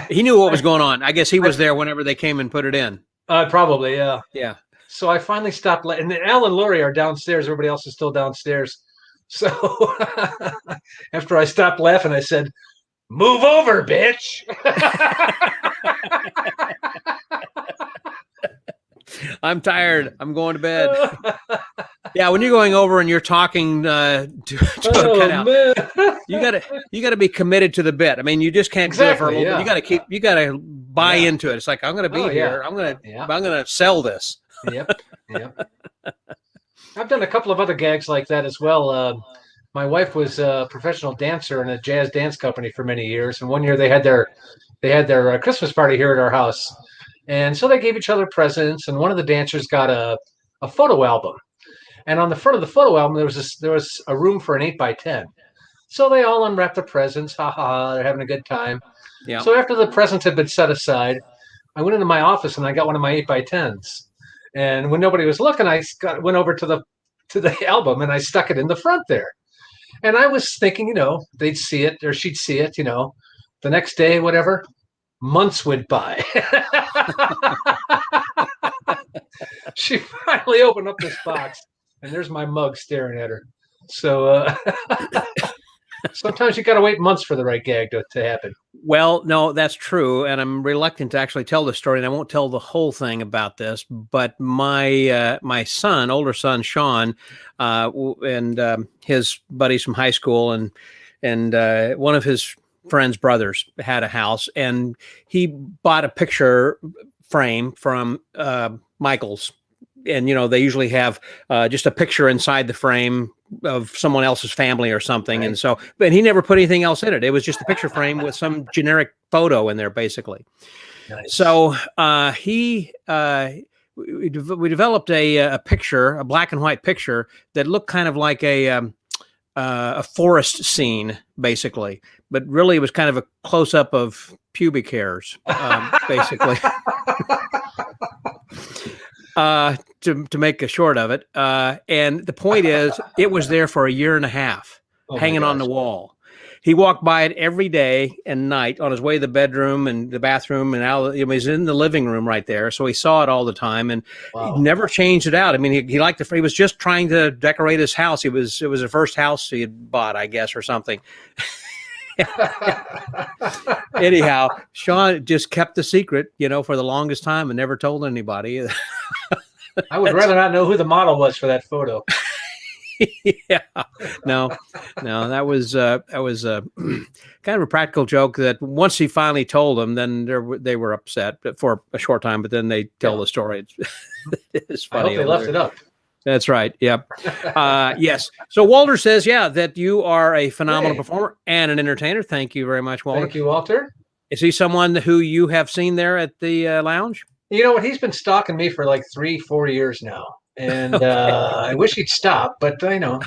he knew what was going on. I guess he was there whenever they came and put it in. Probably, yeah. Yeah. So I finally stopped, and then Al and Lori are downstairs. Everybody else is still downstairs. So after I stopped laughing, I said, "Move over, bitch." I'm tired. I'm going to bed. Yeah, when you're going over and you're talking to a cutout, you gotta be committed to the bit. I mean, you just can't do it for a little bit. You gotta buy into it. It's like, I'm gonna be here. I'm gonna sell this. Yep. I've done a couple of other gags like that as well. My wife was a professional dancer in a jazz dance company for many years, and one year they had their Christmas party here at our house, and so they gave each other presents. And one of the dancers got a photo album, and on the front of the photo album there was a room for an 8x10. So they all unwrapped the presents. Ha ha ha! They're having a good time. Yeah. So after the presents had been set aside, I went into my office and I got one of my 8x10s. And when nobody was looking, I went over to the album and I stuck it in the front there. And I was thinking, they'd see it, or she'd see it, the next day, whatever. Months went by. She finally opened up this box, and there's my mug staring at her. So sometimes you got to wait months for the right gag to happen. Well, no, that's true, and I'm reluctant to actually tell the story, and I won't tell the whole thing about this. But my son, older son Sean, and his buddies from high school, and one of his friend's brothers had a house, and he bought a picture frame from Michael's, and they usually have just a picture inside the frame of someone else's family or something. Right. And so, but he never put anything else in it. It was just a picture frame with some generic photo in there, basically. Nice. So we developed a picture, a black and white picture that looked kind of like a forest scene, basically, but really it was kind of a close up of pubic hairs, basically. To make a short of it. And the point is, it was there for a year and a half, hanging on the wall. He walked by it every day and night on his way to the bedroom and the bathroom, and out. He was in the living room right there, so he saw it all the time, and he never changed it out. I mean, he liked he was just trying to decorate his house. It was the first house he had bought, I guess, or something. Anyhow, Sean just kept the secret, for the longest time and never told anybody. I would rather not know who the model was for that photo. Yeah, no, that was kind of a practical joke that once he finally told them, then they were upset for a short time, but then they tell the story. It's funny. I hope they left it up. That's right. Yep. Yes. So Walter says, yeah, that you are a phenomenal performer and an entertainer. Thank you very much, Walter. Thank you, Walter. Is he someone who you have seen there at the lounge? You know what? He's been stalking me for like 3-4 years now. And I wish he'd stop, but I know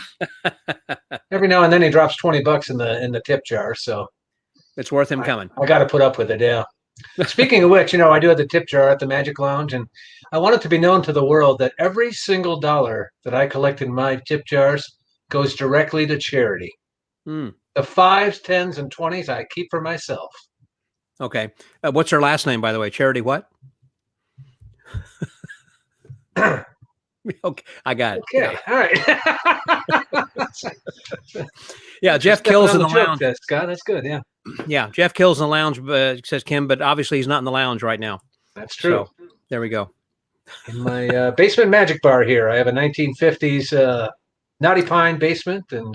every now and then he drops $20 in the tip jar. So it's worth him coming. I got to put up with it. Yeah. Speaking of which, I do have the tip jar at the Magic Lounge, and I want it to be known to the world that every single dollar that I collect in my tip jars goes directly to charity. The 5s, 10s, and 20s I keep for myself. Okay. What's her last name, by the way? Charity what? Okay, I got it. Okay, all right. Yeah, Jeff Kills in the lounge. Scott, that's good. Yeah. Yeah, Jeff Kills in the lounge, says Kim, but obviously he's not in the lounge right now. That's true. So, there we go. In my basement magic bar here, I have a 1950s Knotty Pine basement, and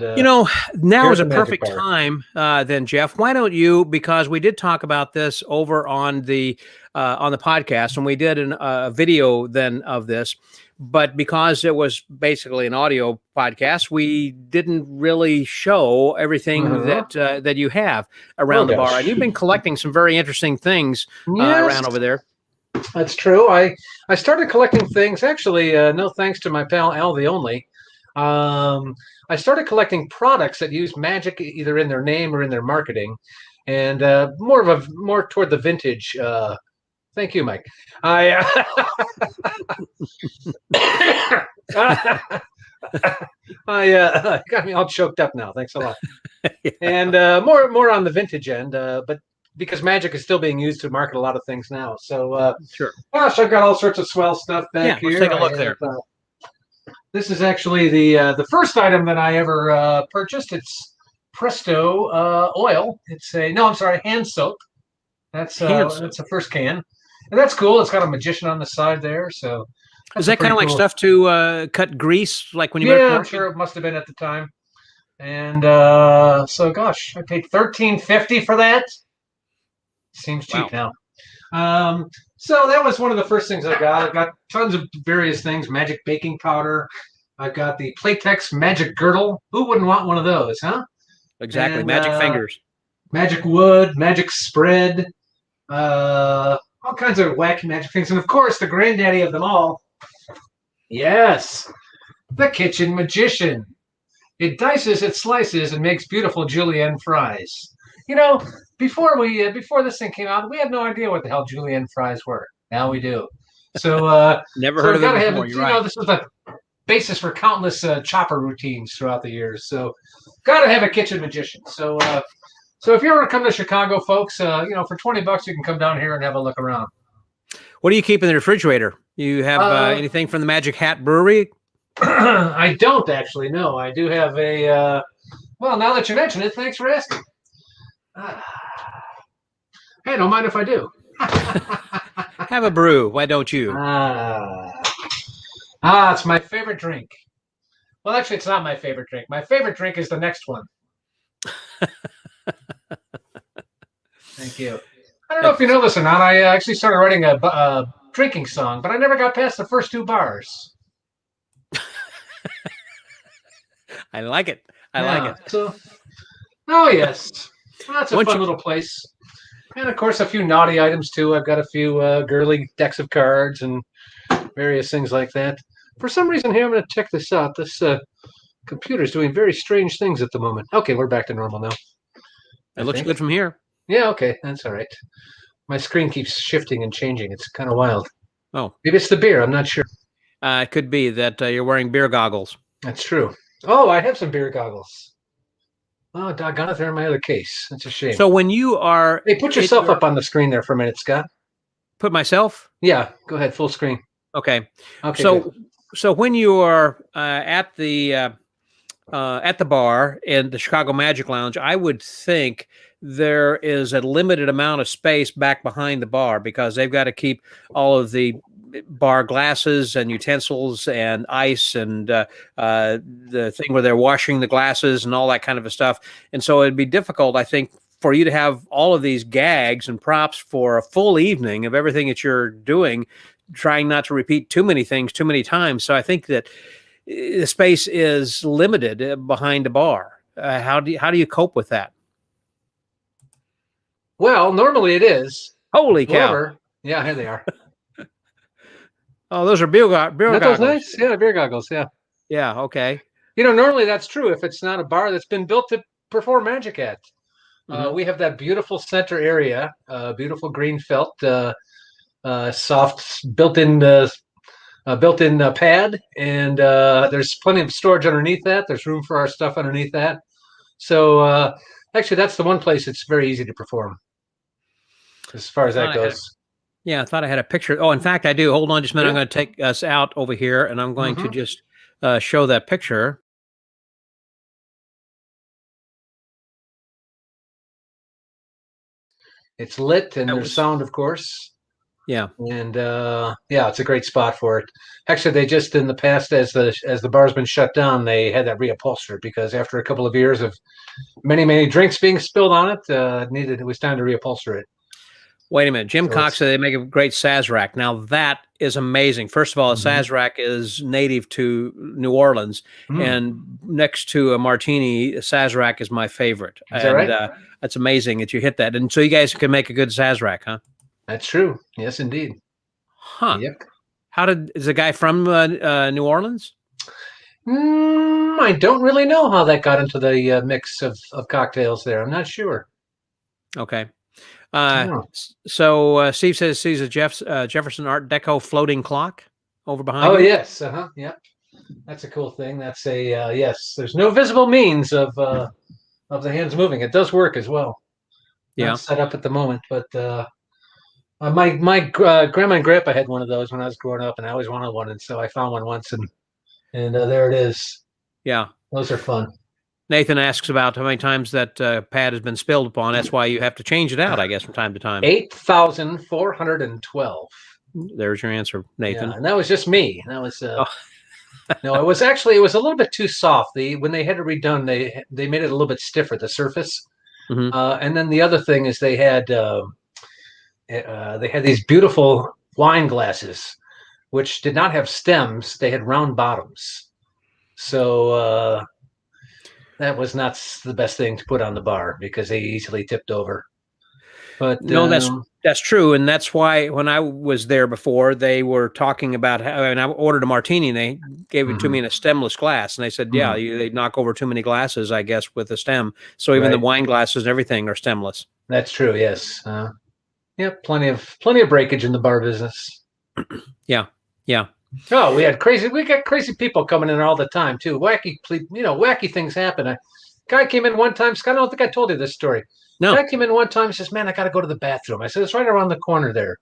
now is a perfect time. Then Jeff, why don't you? Because we did talk about this over on the podcast, and we did a video then of this. But because it was basically an audio podcast, we didn't really show everything that you have around the bar. And you've been collecting some very interesting things around over there. That's true. I started collecting things, actually, no thanks to my pal Al the Only. I started collecting products that use magic either in their name or in their marketing, and more toward the vintage. Thank you, Mike. I got me all choked up now. Thanks a lot. And more on the vintage end, but because magic is still being used to market a lot of things now. So sure. Gosh, I've got all sorts of swell stuff back here. Let's take a look there. This is actually the first item that I ever purchased. It's Presto oil. It's hand soap. That's the first can. And that's cool. It's got a magician on the side there. So is that kind of like stuff to cut grease, like when you I'm sure it must have been at the time. And so, gosh, I paid $13.50 for that. Seems cheap now. So that was one of the first things I got. I've got tons of various things. Magic baking powder. I've got the Playtex magic girdle. Who wouldn't want one of those, huh? Exactly. And, magic fingers. Magic wood. Magic spread. All kinds of wacky magic things. And, of course, the granddaddy of them all. Yes. The Kitchen Magician. It dices, it slices, and makes beautiful julienne fries. Before this thing came out, we had no idea what the hell julienne fries were. Now we do. So never heard of it before. You're right. This was the basis for countless chopper routines throughout the years. So got to have a kitchen magician. So if you ever come to Chicago, folks, for $20 you can come down here and have a look around. What do you keep in the refrigerator? You have anything from the Magic Hat Brewery? I don't actually. No, I do have a. Well, now that you mention it, thanks for asking. Hey, don't mind if I do. Have a brew. Why don't you? It's my favorite drink. Well, actually, it's not my favorite drink. My favorite drink is the next one. Thank you. I don't know if you know this or not. I actually started writing a drinking song, but I never got past the first 2 bars. I like it. I like it. So, yes. Well, that's a fun little place. And, of course, a few naughty items, too. I've got a few girly decks of cards and various things like that. For some reason here, I'm going to check this out. This computer's doing very strange things at the moment. Okay, we're back to normal now. It looks good from here. Yeah, okay. That's all right. My screen keeps shifting and changing. It's kind of wild. Oh. Maybe it's the beer. I'm not sure. It could be that you're wearing beer goggles. That's true. Oh, I have some beer goggles. Oh, doggone it, they're in my other case. That's a shame. So when you are... Hey, put yourself up on the screen there for a minute, Scott. Put myself? Yeah, go ahead, full screen. Okay. Okay. So when you are at the bar in the Chicago Magic Lounge, I would think there is a limited amount of space back behind the bar because they've got to keep all of the bar glasses and utensils and ice and the thing where they're washing the glasses and all that kind of stuff. And so it'd be difficult, I think, for you to have all of these gags and props for a full evening of everything that you're doing, trying not to repeat too many things too many times. So I think that the space is limited behind a bar. How do you cope with that? Well, normally it is. Holy cow! However, yeah, here they are. Oh, those are beer Aren't those goggles. nice? Yeah, beer goggles. Yeah. Yeah. Okay. Normally that's true if it's not a bar that's been built to perform magic at. Mhm. We have that beautiful center area, beautiful green felt, soft built-in pad, and there's plenty of storage underneath that. There's room for our stuff underneath that. So actually, that's the one place it's very easy to perform as far as that goes. Yeah, I thought I had a picture. Oh, in fact, I do. Hold on just a minute. I'm Yeah. going to take us out over here, and I'm going to Mhm. just show that picture. It's lit and That there's was- sound, of course. Yeah. And yeah, it's a great spot for it. Actually, they just in the past, as the bar's been shut down, they had that reupholstered because after a couple of years of many drinks being spilled on it, it was time to reupholster it. Wait a minute. Jim So Cox said they make a great Sazerac. Now, that is amazing. First of all, a Mhm. Sazerac is native to New Orleans, and next to a Martini, a Sazerac is my favorite. Is that right? That's amazing that you hit that. And so you guys can make a good Sazerac, huh? That's true. Yes, indeed. Huh. Yep. Is the guy from New Orleans? I don't really know how that got into the mix of cocktails there. I'm not sure. Okay. Yeah. So Steve says sees a Jefferson Art Deco floating clock over behind Oh you. yes, yeah. That's a cool thing. That's a yes. There's no visible means of the hands moving. It does work as well. Yeah. Not set up at the moment, but my grandma and grandpa had one of those when I was growing up, and I always wanted one, and so I found one once, and there it is. Yeah. Those are fun. Nathan asks about how many times that pad has been spilled upon. That's why you have to change it out, I guess, from time to time. 8,412. There's your answer, Nathan. Yeah, and that was just me. That was no, it was a little bit too soft. When they had it redone, they made it a little bit stiffer, the surface. Mhm. And then the other thing is they had these beautiful wine glasses, which did not have stems. They had round bottoms. So that was not the best thing to put on the bar because they easily tipped over. But No, that's true, and that's why when I was there before, they were talking about how. And I ordered a martini, and they gave it to me in a stemless glass, and they said, "Yeah, they knock over too many glasses, I guess, with a stem. So even the Right. wine glasses and everything are stemless." That's true. Yes. Yeah. Plenty of breakage in the bar business. Yeah. Oh, we got crazy people coming in all the time too. Wacky things happen. A guy came in one time. Scott, I don't think I told you this story. No. Guy came in one time and says, "Man, I got to go to the bathroom." I said, "It's right around the corner there."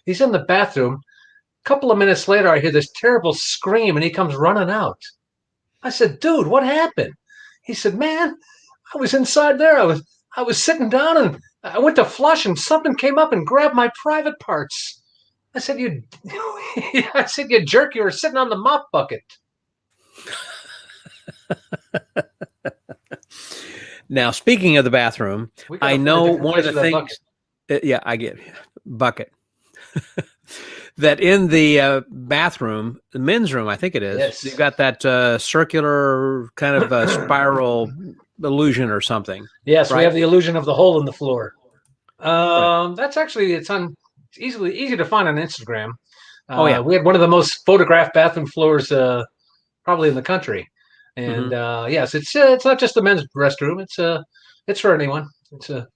He's in the bathroom. A couple of minutes later, I hear this terrible scream, and he comes running out. I said, "Dude, what happened?" He said, "Man, I was inside there. I was sitting down, and I went to flush, and something came up and grabbed my private parts." I said, "You jerk! You were sitting on the mop bucket." Now, speaking of the bathroom, We gotta I find a know different one of place the for that things. bucket. Yeah, I get bucket. That in the bathroom, the men's room, I think it is. Yes. You've got that circular kind of spiral illusion or something. Yes, Right. we have the illusion of the hole in the floor. That's actually it's easy to find on Instagram. Oh, yeah. We had one of the most photographed bathroom floors probably in the country, and yes, it's not just the men's restroom. It's for anyone. It's a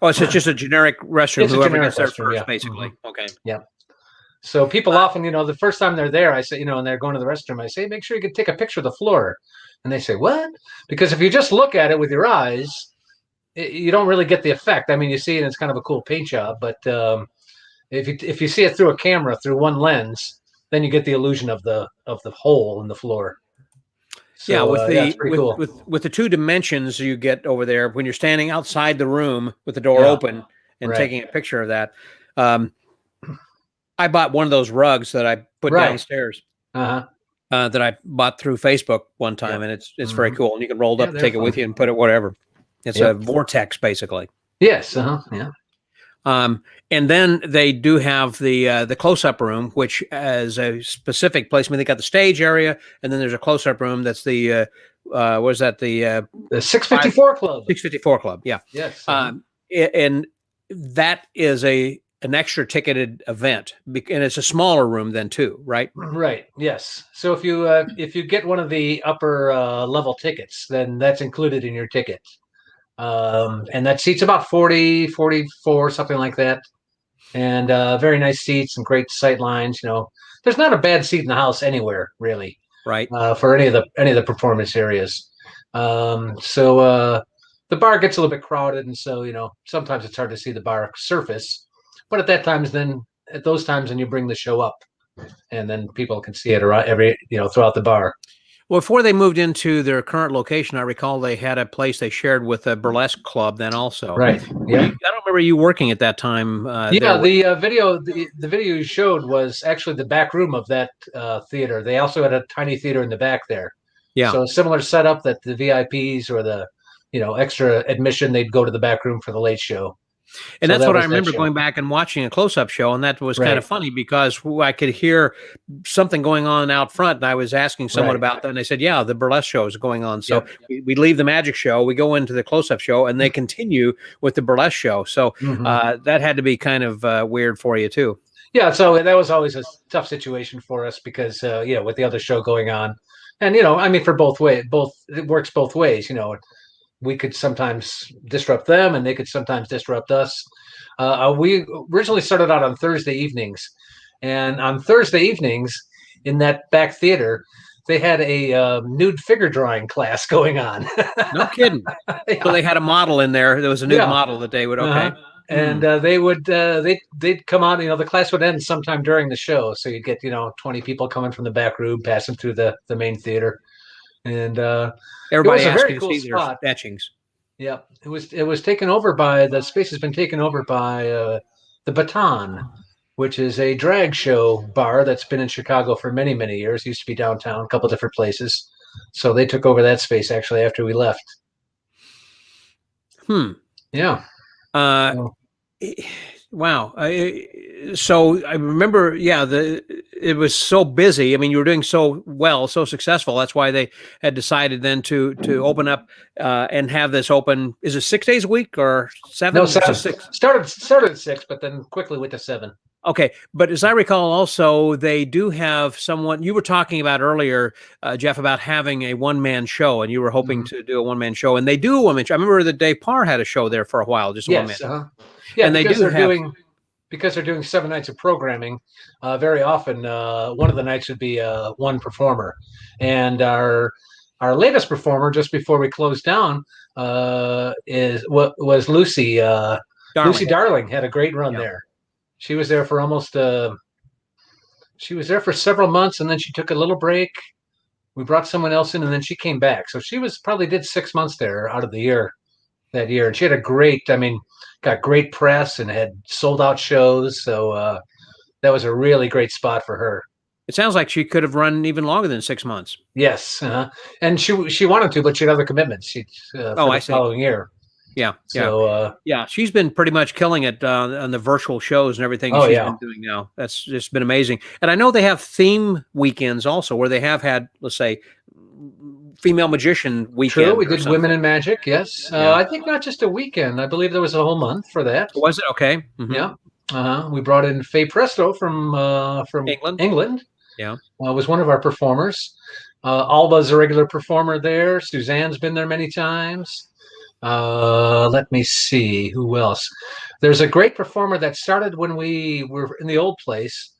Oh, it's just a generic restroom. It's a Whoever generic gets there restroom, first, yeah. basically. Okay. Yeah. So people often, the first time they're there, I say, and they're going to the restroom, I say, make sure you can take a picture of the floor. And they say, what? Because if you just look at it with your eyes, you don't really get the effect. I mean, you see it, and it's kind of a cool paint job, but if you see it through a camera, through one lens, then you get the illusion of the hole in the floor. So, Yeah, it's pretty cool. with the two dimensions you get over there when you're standing outside the room with the door Yeah. open and Right. taking a picture of that. I bought one of those rugs that I put Right. downstairs Uh-huh. that I bought through Facebook one time, Yeah. and it's very cool. And you can roll it Yeah, up, they're take it with fun. you, and put it wherever. It's Yep. a vortex, basically. Yes. Uh-huh. Yeah. And then they do have the close-up room, which is a specific place. I mean, they got the stage area, and then there's a close-up room. That's the what is that? The 654 Club. 654 Club. Yeah. Yes. And that is an extra ticketed event, and it's a smaller room then too, right? Right. Yes. So if you get one of the upper level tickets, then that's included in your ticket. And that seats about 40, 44, something like that. And very nice seats and great sight lines. There's not a bad seat in the house anywhere, really. Right. For any of the performance areas. So the bar gets a little bit crowded, and so sometimes it's hard to see the bar surface. But at those times, then you bring the show up, and then people can see it around throughout the bar. Well, before they moved into their current location, I recall they had a place they shared with a burlesque club then also. Right. Yeah. I don't remember you working at that time. The video you showed was actually the back room of that theater. They also had a tiny theater in the back there. Yeah. So similar setup that the VIPs or the extra admission, they'd go to the back room for the late show. And that's what I remember going back and watching a close-up show, and that was kind of funny because I could hear something going on out front, and I was asking someone about that, and they said, yeah, the burlesque show is going on. So we leave the magic show, we go into the close-up show, and they continue with the burlesque show. So that had to be kind of weird for you, too. Yeah, so that was always a tough situation for us because, with the other show going on. And, for it works both ways, We could sometimes disrupt them, and they could sometimes disrupt us. We originally started out on Thursday evenings, and on Thursday evenings in that back theater, they had a nude figure drawing class going on. No kidding. So they had a model in there. There was a nude model that they would and they would they'd come out. The class would end sometime during the show, so you'd get 20 people coming from the back room, passing through the main theater. And everybody it was a very to cool see spot. Their etchings. Yeah, it was taken over by the space has been taken over by the Baton, which is a drag show bar that's been in Chicago for many, many years. It used to be downtown, a couple different places. So they took over that space actually after we left. Yeah. Wow. So I remember, it was so busy. I mean, you were doing so well, so successful. That's why they had decided then to open up and have this open. Is it 6 days a week or 7? No, 7. Started at 6, but then quickly went to 7. Okay. But as I recall, also, they do have someone you were talking about earlier, Jeff, about having a one-man show, and you were hoping to do a one-man show. And they do a one-man show. I remember that Dave Parr had a show there for a while, just a one-man show. Yeah, and because they're doing 7 nights of programming, very often one of the nights would be one performer. And our latest performer, just before we closed down, was Lucy. Darling. Lucy Darling had a great run there. She was there for several months, and then she took a little break. We brought someone else in, and then she came back. So she probably did 6 months there out of the year that year, and she had got great press and had sold out shows. So that was a really great spot for her. It sounds like she could have run even longer than 6 months. Yes. And she wanted to, but she had other commitments. The following year. Yeah. So, she's been pretty much killing it on the virtual shows and everything she's been doing now. That's just been amazing. And I know they have theme weekends also where they have had, let's say, female magician weekend. True, we did Women in Magic, yes. I think not just a weekend. I believe there was a whole month for that. Was it? Okay. Mm-hmm. Yeah. We brought in Faye Presto from England. Yeah. Was one of our performers. Alba's a regular performer there. Suzanne's been there many times. Let me see. Who else? There's a great performer that started when we were in the old place.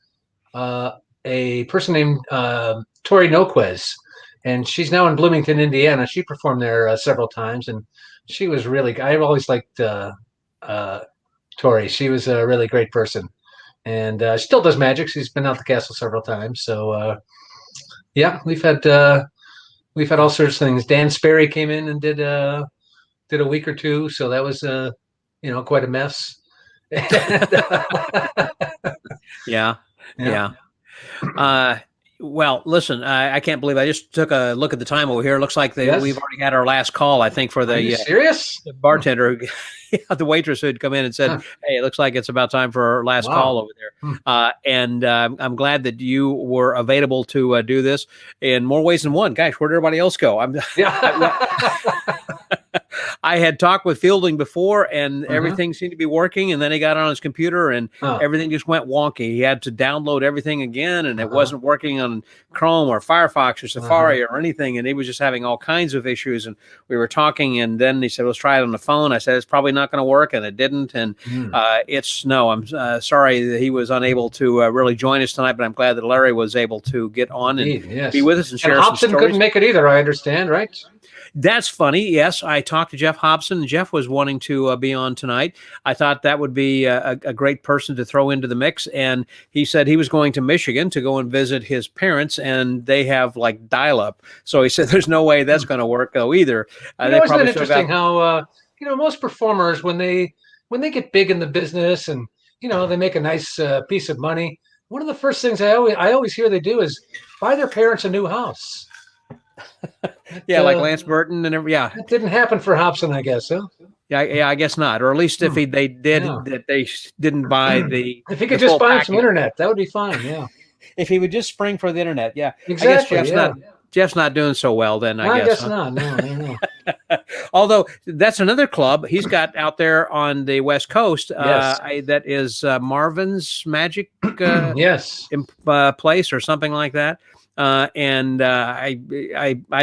A person named Tori Noquez. And she's now in Bloomington, Indiana. She performed there several times, and she was really. I've always liked Tori. She was a really great person, and she still does magic. She's been out the castle several times. So, we've had all sorts of things. Dan Sperry came in and did a week or two, so that was quite a mess. Yeah. Well, listen, I can't believe I just took a look at the time over here. It looks like we've already had our last call, I think, for the Are you serious? the bartender, the waitress who had come in and said, hey, it looks like it's about time for our last call over there. And I'm glad that you were available to do this in more ways than one. Gosh, where'd everybody else go? I had talked with Fielding before, and everything seemed to be working. And then he got on his computer, and everything just went wonky. He had to download everything again, and it wasn't working on Chrome or Firefox or Safari or anything. And he was just having all kinds of issues. And we were talking, and then he said, let's try it on the phone. I said, it's probably not going to work, and it didn't. And I'm sorry that he was unable to really join us tonight, but I'm glad that Larry was able to get on and be with us and share some Hobson stories. couldn't make it either, I understand, right? That's funny. Yes, I talked to Jeff Hobson. Jeff was wanting to be on tonight. I thought that would be a great person to throw into the mix. And he said he was going to Michigan to go and visit his parents, and they have like dial-up. So he said there's no way that's going to work though either. It's been interesting how most performers when they get big in the business and they make a nice piece of money. One of the first things I always hear they do is buy their parents a new house. Like Lance Burton and everything. That didn't happen for Hobson, I guess, huh? Yeah, I guess not. Or at least if they did, that they didn't buy the. If he could just buy some internet, that would be fine. Yeah. If he would just spring for the internet, exactly. I guess Jeff's not doing so well then. I guess not. No. Although that's another club he's got out there on the West Coast. That is Marvin's Magic. Place or something like that. I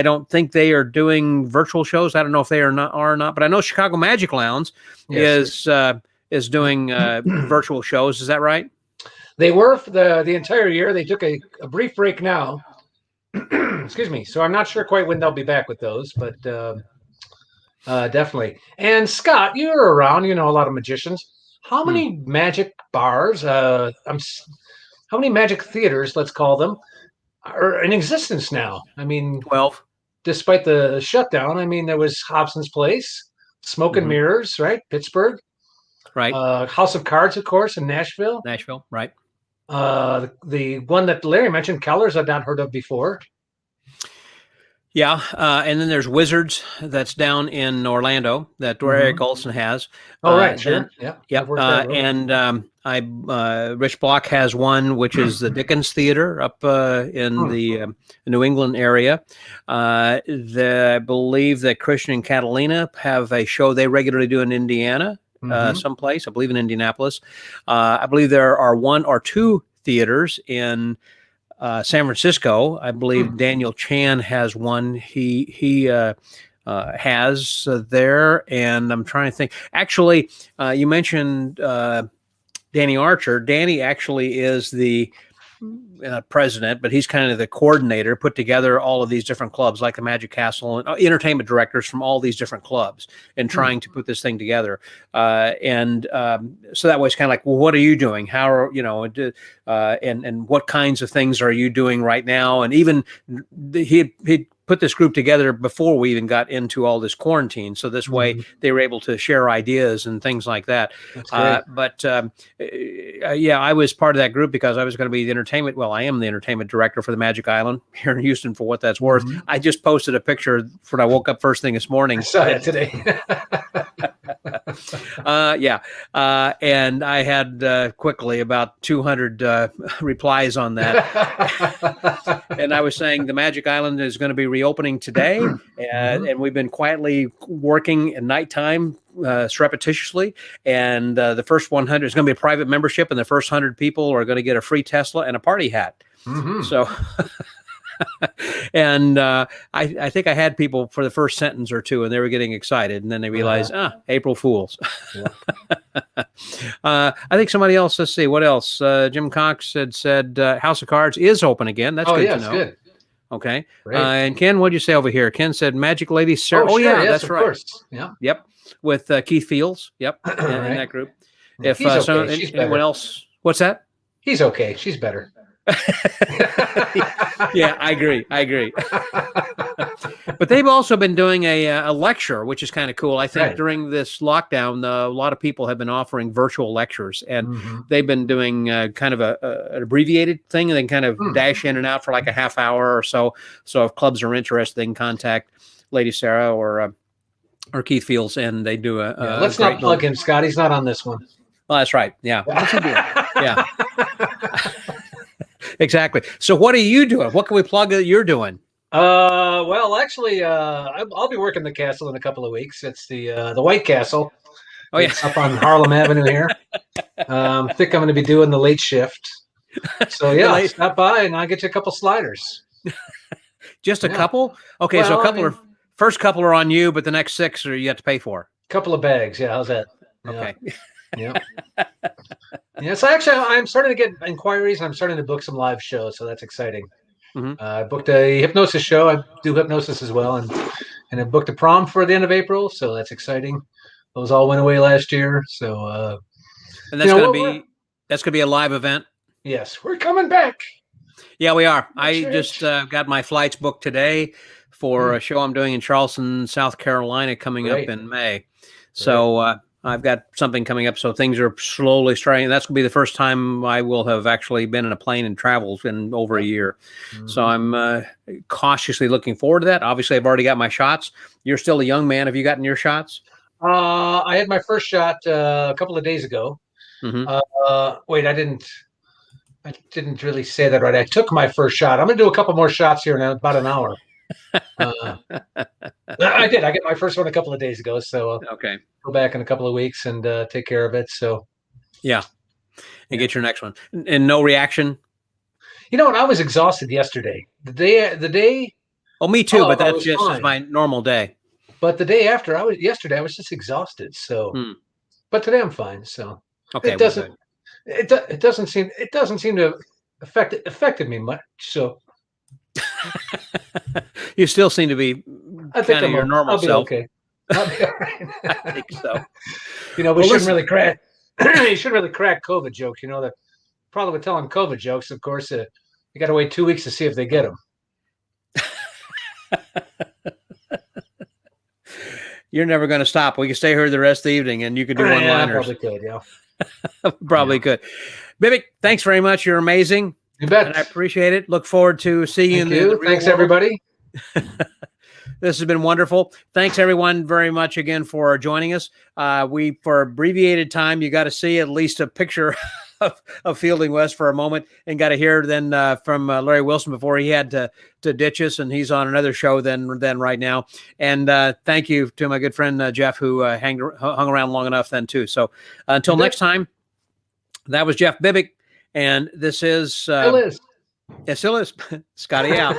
don't think they are doing virtual shows. I don't know if they are not, but I know Chicago Magic Lounge is doing virtual shows. Is that right? They were for the entire year. They took a brief break now. Excuse me. So I'm not sure quite when they'll be back with those, but definitely. And Scott, you're around. You know a lot of magicians. How many magic bars? How many magic theaters? Let's call them. Are in existence now. I mean, 12. Despite the shutdown, I mean, there was Hobson's Place, Smoke and Mirrors, right? Pittsburgh, right? House of Cards, of course, in Nashville, right? The one that Larry mentioned, Keller's, I've not heard of before. Yeah, and then there's Wizards that's down in Orlando that Eric Olson has. Oh, right, sure. Rich Block has one, which is the Dickens Theater up in the New England area. I believe that Christian and Catalina have a show they regularly do in Indiana, someplace, I believe in Indianapolis. I believe there are one or two theaters in San Francisco. I believe Daniel Chan has one. He has there, and I'm trying to think. Actually, you mentioned Danny Archer. Danny actually is the president, but he's kind of the coordinator, put together all of these different clubs like the Magic Castle and entertainment directors from all these different clubs and trying to put this thing together. So that way it's kind of like, well, what are you doing? How are, and what kinds of things are you doing right now? And even he put this group together before we even got into all this quarantine. So this way they were able to share ideas and things like that. I was part of that group because I was going to be the entertainment. Well, I am the entertainment director for the Magic Island here in Houston, for what that's worth. I just posted a picture when I woke up first thing this morning. I saw that today. And I had quickly about 200 replies on that. And I was saying the Magic Island is going to be reopening today, and we've been quietly working at nighttime surreptitiously. And the first 100 is going to be a private membership, and the first 100 people are going to get a free Tesla and a party hat. So, and I think I had people for the first sentence or two, and they were getting excited, and then they realized, April Fools. I think somebody else. Let's see what else. Jim Cox said House of Cards is open again. That's good to know. Good. Okay. And Ken, what'd you say over here? Ken said Magic Lady Sarah. That's right. Course. Yeah. Yep. With Keith Fields. Yep. In that group. If okay. anyone else, what's that? He's okay. She's better. Yeah, I agree. But they've also been doing a lecture, which is kind of cool. I think Right. during this lockdown, a lot of people have been offering virtual lectures, and they've been doing kind of an abbreviated thing, and then kind of dash in and out for like a half hour or so. So if clubs are interested, they can contact Lady Sarah or Keith Fields, and they do Let's not plug him, Scott. He's not on this one. Oh, that's right. Yeah. What's he doing? Yeah. Exactly. So what are you doing? What can we plug that you're doing? Well, actually, I'll be working the castle in a couple of weeks. It's the White Castle. Oh, yeah. It's up on Harlem Avenue here. I think I'm going to be doing the late shift. So yeah, stop by and I'll get you a couple sliders. Just a couple? Okay, so first couple are on you, but the next 6 are you have to pay for. Couple of bags. Yeah, how's that? Okay. Yeah. Yeah. So actually, I'm starting to get inquiries, and I'm starting to book some live shows. So that's exciting. I booked a hypnosis show. I do hypnosis as well, and I booked a prom for the end of April. So that's exciting. Those all went away last year. So and that's going to be a live event. Yes, we're coming back. Yeah, we are. I just got my flights booked today for a show I'm doing in Charleston, South Carolina, coming up in May. So I've got something coming up. So things are slowly starting. That's going to be the first time I will have actually been in a plane and traveled in over a year. So I'm cautiously looking forward to that. Obviously, I've already got my shots. You're still a young man. Have you gotten your shots? I had my first shot a couple of days ago. Wait, I didn't really say that right. I took my first shot. I'm going to do a couple more shots here in about an hour. I did. I got my first one a couple of days ago. So go back in a couple of weeks and take care of it. So and get your next one. And no reaction? You know what? I was exhausted yesterday. The day. Oh, me too. But that's just my normal day. But the day after, yesterday I was just exhausted. So, but today I'm fine. So it doesn't. It doesn't seem to have affected me much. So you still seem to be kind of your normal self. Okay. I'll be all right. I think so. You know, we shouldn't really crack. You shouldn't really crack COVID jokes. You know, the problem with telling COVID jokes, of course, you got to wait 2 weeks to see if they get them. You're never going to stop. We can stay here the rest of the evening, and you can do one-liners. Probably could, yeah. Probably could. Bibik, thanks very much. You're amazing. You bet. And I appreciate it. Look forward to seeing you in the real Thanks, world. everybody. This has been wonderful. Thanks, everyone, very much again for joining us. For abbreviated time, you got to see at least a picture of Fielding West for a moment, and got to hear then from Larry Wilson before he had to ditch us, and he's on another show then right now. And thank you to my good friend Jeff, who hung around long enough then too. So until next time, that was Jeff Bibik, and this is Still is. Scotty out.